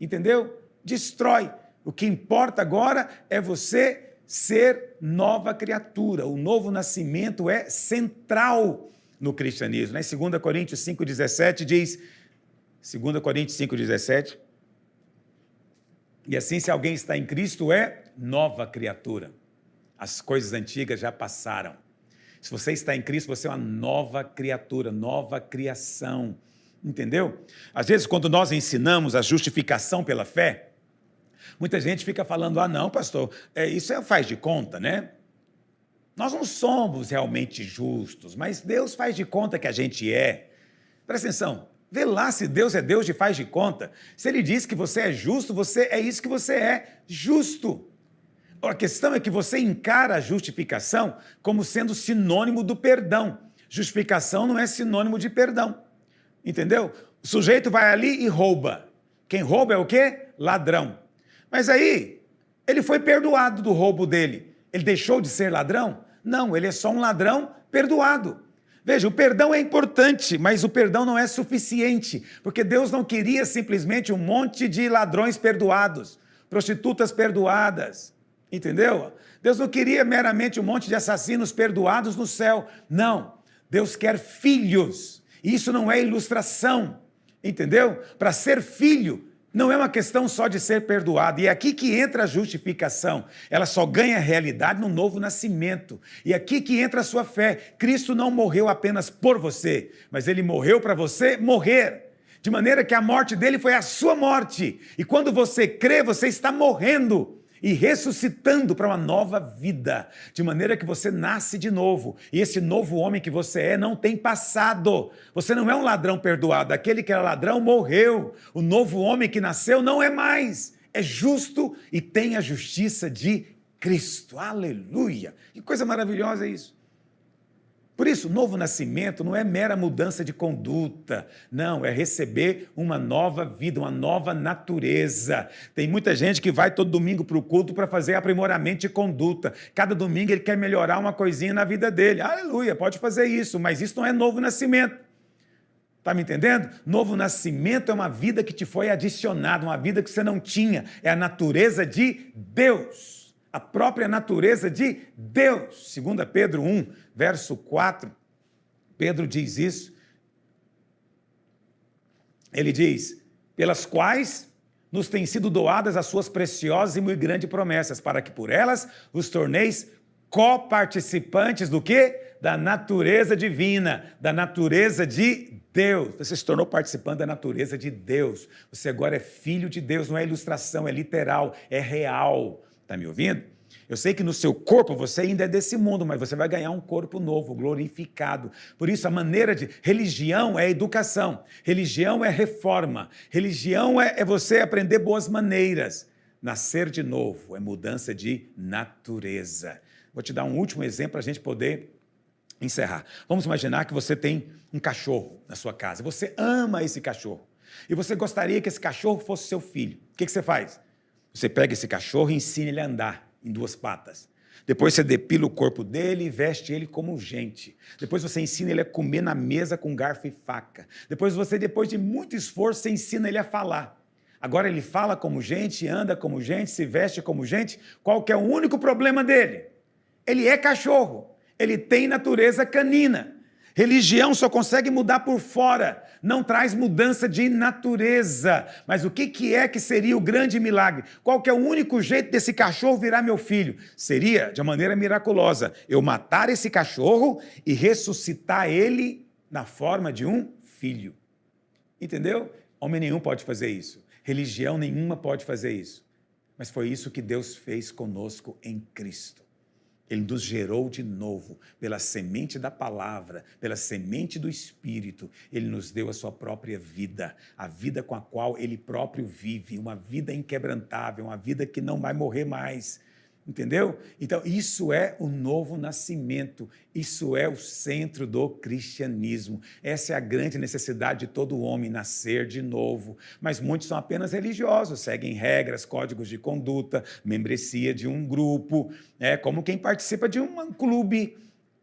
Entendeu? Destrói. O que importa agora é você ser nova criatura. O novo nascimento é central no cristianismo. Né? 2 Coríntios 5,17 diz, 2 Coríntios 5,17, e assim se alguém está em Cristo é nova criatura. As coisas antigas já passaram. Se você está em Cristo, você é uma nova criatura, nova criação, entendeu? Às vezes, quando nós ensinamos a justificação pela fé, muita gente fica falando, não, pastor, isso faz de conta, né? Nós não somos realmente justos, mas Deus faz de conta que a gente é. Presta atenção, vê lá se Deus é Deus de faz de conta. Se Ele diz que você é justo, é isso que você é, justo. A questão é que você encara a justificação como sendo sinônimo do perdão. Justificação não é sinônimo de perdão, entendeu? O sujeito vai ali e rouba. Quem rouba é o quê? Ladrão. Mas aí, ele foi perdoado do roubo dele. Ele deixou de ser ladrão? Não, ele é só um ladrão perdoado. Veja, o perdão é importante, mas o perdão não é suficiente, porque Deus não queria simplesmente um monte de ladrões perdoados, prostitutas perdoadas. Entendeu? Deus não queria meramente um monte de assassinos perdoados no céu. Não. Deus quer filhos. Isso não é ilustração. Entendeu? Para ser filho, não é uma questão só de ser perdoado. E é aqui que entra a justificação. Ela só ganha realidade no novo nascimento. E é aqui que entra a sua fé. Cristo não morreu apenas por você, mas Ele morreu para você morrer. De maneira que a morte dele foi a sua morte. E quando você crê, você está morrendo e ressuscitando para uma nova vida, de maneira que você nasce de novo, e esse novo homem que você é não tem passado, você não é um ladrão perdoado, aquele que era ladrão morreu, o novo homem que nasceu não é mais, é justo e tem a justiça de Cristo, aleluia, que coisa maravilhosa é isso. Por isso, o novo nascimento não é mera mudança de conduta, não, é receber uma nova vida, uma nova natureza. Tem muita gente que vai todo domingo para o culto para fazer aprimoramento de conduta. Cada domingo ele quer melhorar uma coisinha na vida dele. Aleluia, pode fazer isso, mas isso não é novo nascimento. Está me entendendo? Novo nascimento é uma vida que te foi adicionada, uma vida que você não tinha. É a natureza de Deus. A própria natureza de Deus. 2 Pedro 1, verso 4, Pedro diz isso. Ele diz, pelas quais nos têm sido doadas as suas preciosas e muito grandes promessas, para que por elas os torneis coparticipantes do quê? Da natureza divina, da natureza de Deus. Você se tornou participante da natureza de Deus. Você agora é filho de Deus, não é ilustração, é literal, é real. Está me ouvindo? Eu sei que no seu corpo você ainda é desse mundo, mas você vai ganhar um corpo novo, glorificado. Por isso a maneira de... Religião é educação, religião é reforma, religião é você aprender boas maneiras. Nascer de novo é mudança de natureza. Vou te dar um último exemplo para a gente poder encerrar. Vamos imaginar que você tem um cachorro na sua casa. Você ama esse cachorro. E você gostaria que esse cachorro fosse seu filho. O que você faz? Você pega esse cachorro e ensina ele a andar em 2 patas. Depois você depila o corpo dele e veste ele como gente. Depois você ensina ele a comer na mesa com garfo e faca. Depois de muito esforço, você ensina ele a falar. Agora ele fala como gente, anda como gente, se veste como gente. Qual que é o único problema dele? Ele é cachorro. Ele tem natureza canina. Religião só consegue mudar por fora, não traz mudança de natureza. Mas o que é que seria o grande milagre? Qual que é o único jeito desse cachorro virar meu filho? Seria, de uma maneira miraculosa, eu matar esse cachorro e ressuscitar ele na forma de um filho. Entendeu? Homem nenhum pode fazer isso. Religião nenhuma pode fazer isso. Mas foi isso que Deus fez conosco em Cristo. Ele nos gerou de novo, pela semente da palavra, pela semente do Espírito. Ele nos deu a sua própria vida, a vida com a qual Ele próprio vive, uma vida inquebrantável, uma vida que não vai morrer mais. Entendeu? Então, isso é o novo nascimento, isso é o centro do cristianismo. Essa é a grande necessidade de todo homem, nascer de novo. Mas muitos são apenas religiosos, seguem regras, códigos de conduta, membresia de um grupo, como quem participa de um clube,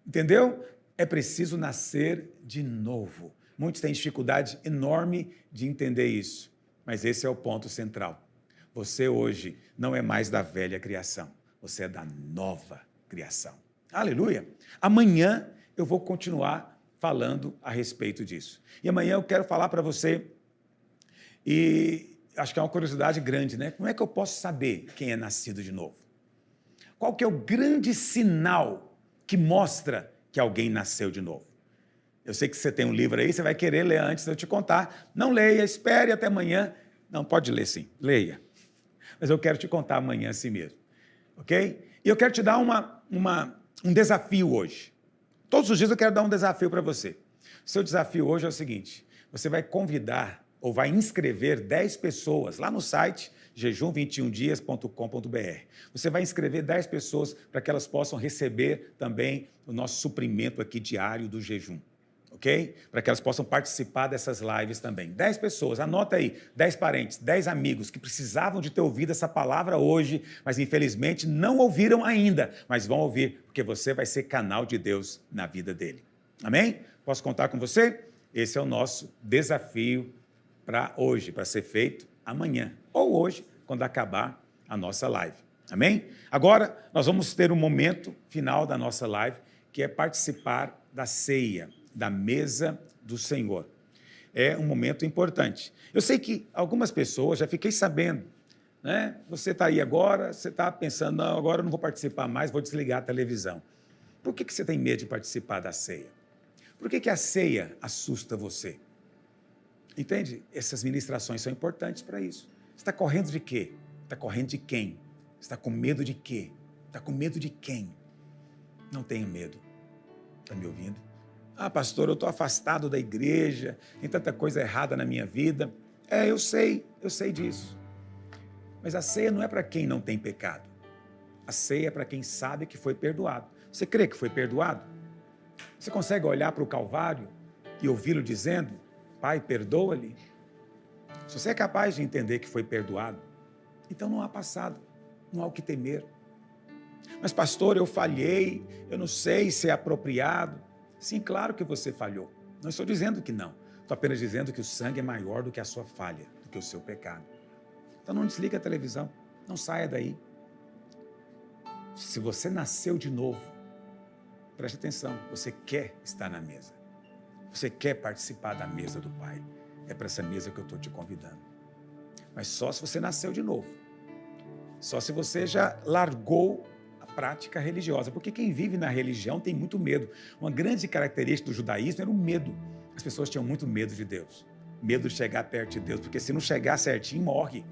entendeu? É preciso nascer de novo. Muitos têm dificuldade enorme de entender isso, mas esse é o ponto central. Você hoje não é mais da velha criação. Você é da nova criação. Aleluia! Amanhã eu vou continuar falando a respeito disso. E amanhã eu quero falar para você, e acho que é uma curiosidade grande, né? Como é que eu posso saber quem é nascido de novo? Qual que é o grande sinal que mostra que alguém nasceu de novo? Eu sei que você tem um livro aí, você vai querer ler antes de eu te contar. Não leia, espere até amanhã. Não, pode ler sim, leia. Mas eu quero te contar amanhã assim mesmo. Ok? E eu quero te dar um desafio hoje. Todos os dias eu quero dar um desafio para você. O seu desafio hoje é o seguinte: você vai convidar ou vai inscrever 10 pessoas lá no site jejum21dias.com.br. Você vai inscrever 10 pessoas para que elas possam receber também o nosso suprimento aqui diário do jejum. Ok? Para que elas possam participar dessas lives também. 10 pessoas, anota aí, 10 parentes, 10 amigos que precisavam de ter ouvido essa palavra hoje, mas infelizmente não ouviram ainda, mas vão ouvir, porque você vai ser canal de Deus na vida dele. Amém? Posso contar com você? Esse é o nosso desafio para hoje, para ser feito amanhã, ou hoje, quando acabar a nossa live. Amém? Agora, nós vamos ter um momento final da nossa live, que é participar da ceia, da mesa do Senhor. É um momento importante. Eu sei que algumas pessoas, já fiquei sabendo, né? Você está aí agora, você está pensando, não, agora eu não vou participar mais, vou desligar a televisão. Por que você tem medo de participar da ceia? Por que a ceia assusta você? Entende? Essas ministrações são importantes para isso. Você está correndo de quê? Está correndo de quem? Você está com medo de quê? Está com medo de quem? Não tenha medo. Está me ouvindo? Ah, pastor, eu estou afastado da igreja, tem tanta coisa errada na minha vida. Eu sei disso. Mas a ceia não é para quem não tem pecado. A ceia é para quem sabe que foi perdoado. Você crê que foi perdoado? Você consegue olhar para o Calvário e ouvi-lo dizendo, Pai, perdoa-lhe? Se você é capaz de entender que foi perdoado, então não há passado, não há o que temer. Mas pastor, eu falhei, eu não sei se é apropriado. Sim, claro que você falhou. Não estou dizendo que não. Estou apenas dizendo que o sangue é maior do que a sua falha, do que o seu pecado. Então não desliga a televisão, não saia daí. Se você nasceu de novo, preste atenção, você quer estar na mesa. Você quer participar da mesa do Pai. É para essa mesa que eu estou te convidando. Mas só se você nasceu de novo. Só se você já largou prática religiosa, porque quem vive na religião tem muito medo. Uma grande característica do judaísmo era o medo. As pessoas tinham muito medo de Deus, medo de chegar perto de Deus, porque se não chegar certinho, morre.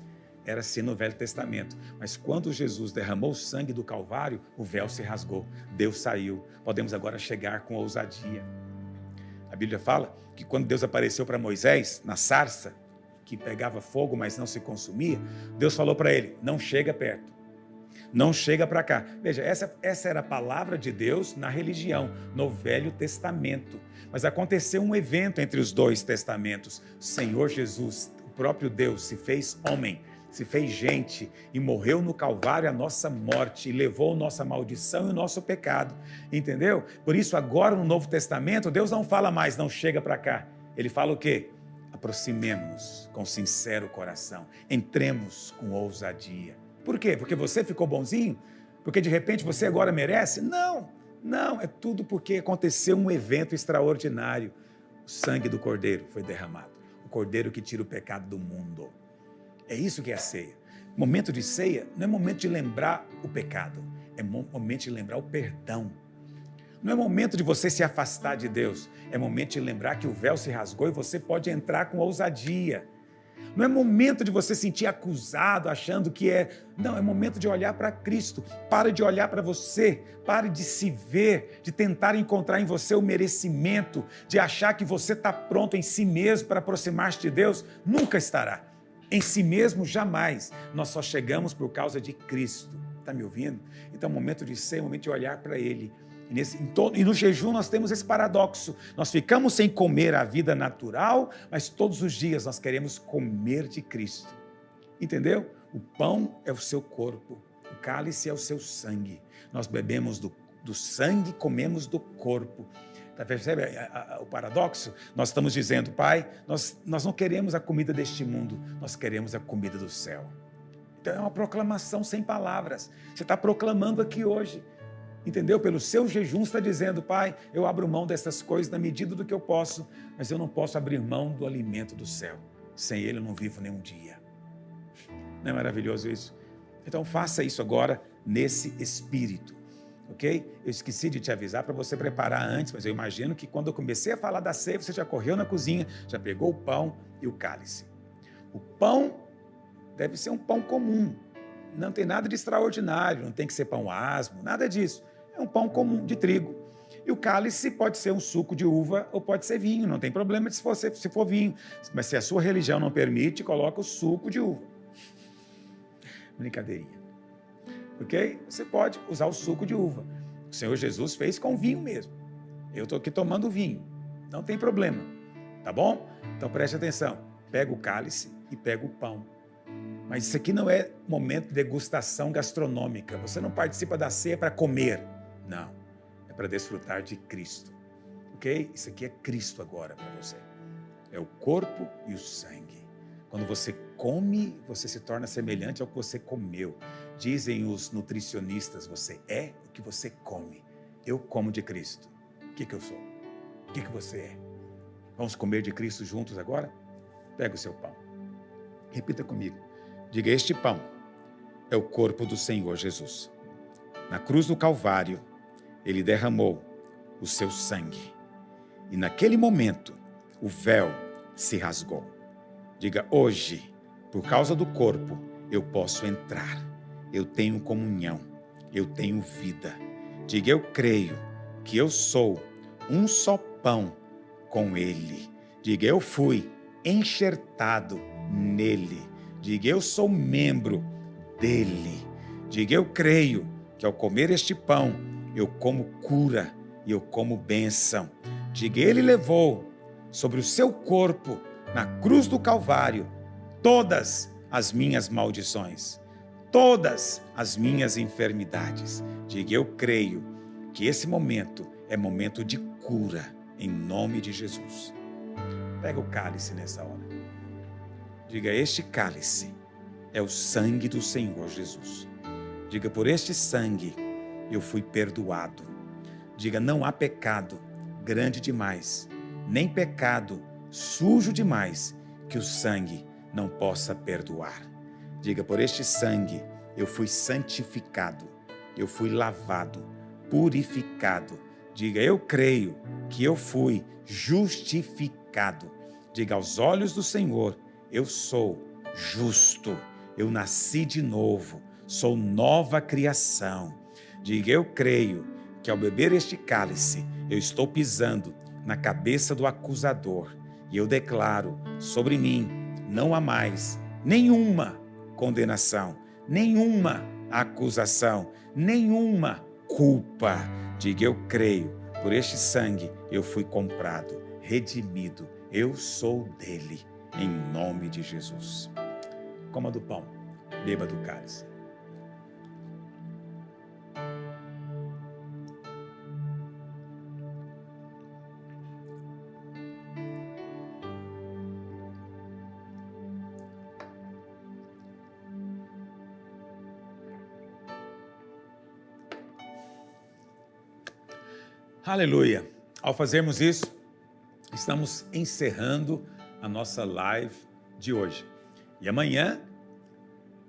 Era assim no Velho Testamento. Mas quando Jesus derramou o sangue do Calvário, o véu se rasgou, Deus saiu. Podemos agora chegar com ousadia. A Bíblia fala que quando Deus apareceu para Moisés, na sarça, que pegava fogo, mas não se consumia, Deus falou para ele, não chega perto. Não chega para cá. Veja, essa era a palavra de Deus na religião, no Velho Testamento. Mas aconteceu um evento entre os dois testamentos. O Senhor Jesus, o próprio Deus, se fez homem, se fez gente e morreu no Calvário a nossa morte e levou nossa maldição e o nosso pecado. Entendeu? Por isso, agora no Novo Testamento, Deus não fala mais, não chega para cá. Ele fala o quê? Aproximemo-nos com sincero coração. Entremos com ousadia. Por quê? Porque você ficou bonzinho? Porque de repente você agora merece? Não, não, é tudo porque aconteceu um evento extraordinário. O sangue do Cordeiro foi derramado. O Cordeiro que tira o pecado do mundo. É isso que é a ceia. Momento de ceia não é momento de lembrar o pecado, é momento de lembrar o perdão. Não é momento de você se afastar de Deus, é momento de lembrar que o véu se rasgou e você pode entrar com ousadia. Não é momento de você sentir acusado, achando que é... Não, é momento de olhar para Cristo. Pare de olhar para você, pare de se ver, de tentar encontrar em você o merecimento, de achar que você está pronto em si mesmo para aproximar-se de Deus. Nunca estará. Em si mesmo, jamais. Nós só chegamos por causa de Cristo. Está me ouvindo? Então, o momento de ser, é o momento de olhar para Ele. E no jejum nós temos esse paradoxo. Nós ficamos sem comer a vida natural, mas todos os dias nós queremos comer de Cristo. Entendeu? O pão é o seu corpo, o cálice é o seu sangue. Nós bebemos do sangue, comemos do corpo. Percebe o paradoxo? Nós estamos dizendo, Pai, nós não queremos a comida deste mundo, nós queremos a comida do céu. Então é uma proclamação sem palavras. Você está proclamando aqui hoje. Entendeu? Pelo seu jejum está dizendo, Pai, eu abro mão dessas coisas na medida do que eu posso, mas eu não posso abrir mão do alimento do céu. Sem ele eu não vivo nenhum dia. Não é maravilhoso isso? Então faça isso agora nesse espírito, ok? Eu esqueci de te avisar para você preparar antes, mas eu imagino que quando eu comecei a falar da ceia, você já correu na cozinha, já pegou o pão e o cálice. O pão deve ser um pão comum, não tem nada de extraordinário, não tem que ser pão asmo, nada disso. É um pão comum de trigo. E o cálice pode ser um suco de uva ou pode ser vinho, não tem problema se for vinho. Mas se a sua religião não permite, coloca o suco de uva. Brincadeirinha. Ok? Você pode usar o suco de uva. O Senhor Jesus fez com vinho mesmo. Eu estou aqui tomando vinho. Não tem problema. Tá bom? Então preste atenção. Pega o cálice e pega o pão. Mas isso aqui não é momento de degustação gastronômica. Você não participa da ceia para comer. Não. É para desfrutar de Cristo. Ok? Isso aqui é Cristo agora para você. É o corpo e o sangue. Quando você come, você se torna semelhante ao que você comeu. Dizem os nutricionistas, você é o que você come. Eu como de Cristo. O que eu sou? O que você é? Vamos comer de Cristo juntos agora? Pega o seu pão. Repita comigo. Diga, este pão é o corpo do Senhor Jesus. Na cruz do Calvário, ele derramou o seu sangue. E naquele momento, o véu se rasgou. Diga, hoje, por causa do corpo, eu posso entrar. Eu tenho comunhão. Eu tenho vida. Diga, eu creio que eu sou um só pão com ele. Diga, eu fui enxertado nele. Diga, eu sou membro dele. Diga, eu creio que ao comer este pão, eu como cura e eu como bênção. Diga, ele levou sobre o seu corpo, na cruz do Calvário, todas as minhas maldições, todas as minhas enfermidades. Diga, eu creio que esse momento é momento de cura, em nome de Jesus. Pega o cálice nessa hora. Diga, este cálice é o sangue do Senhor Jesus. Diga, por este sangue eu fui perdoado. Diga, não há pecado grande demais, nem pecado sujo demais que o sangue não possa perdoar. Diga, por este sangue eu fui santificado, eu fui lavado, purificado. Diga, eu creio que eu fui justificado. Diga, aos olhos do Senhor, eu sou justo, eu nasci de novo, sou nova criação. Diga, eu creio que ao beber este cálice, eu estou pisando na cabeça do acusador. E eu declaro sobre mim, não há mais nenhuma condenação, nenhuma acusação, nenhuma culpa. Diga: eu creio, por este sangue eu fui comprado, redimido, eu sou dele, em nome de Jesus. Coma do pão, beba do cálice. Aleluia! Ao fazermos isso, estamos encerrando a nossa live de hoje. E amanhã,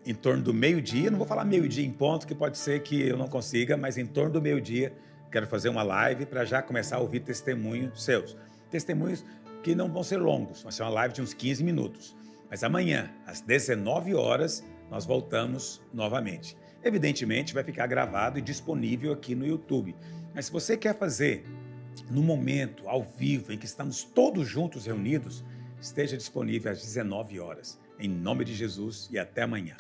em torno do meio-dia, não vou falar meio-dia em ponto, que pode ser que eu não consiga, mas em torno do meio-dia, quero fazer uma live para já começar a ouvir testemunhos seus. Testemunhos que não vão ser longos, vai ser uma live de uns 15 minutos. Mas amanhã, às 19 horas, nós voltamos novamente. Evidentemente, vai ficar gravado e disponível aqui no YouTube. Mas se você quer fazer no momento, ao vivo, em que estamos todos juntos reunidos, esteja disponível às 19 horas. Em nome de Jesus e até amanhã.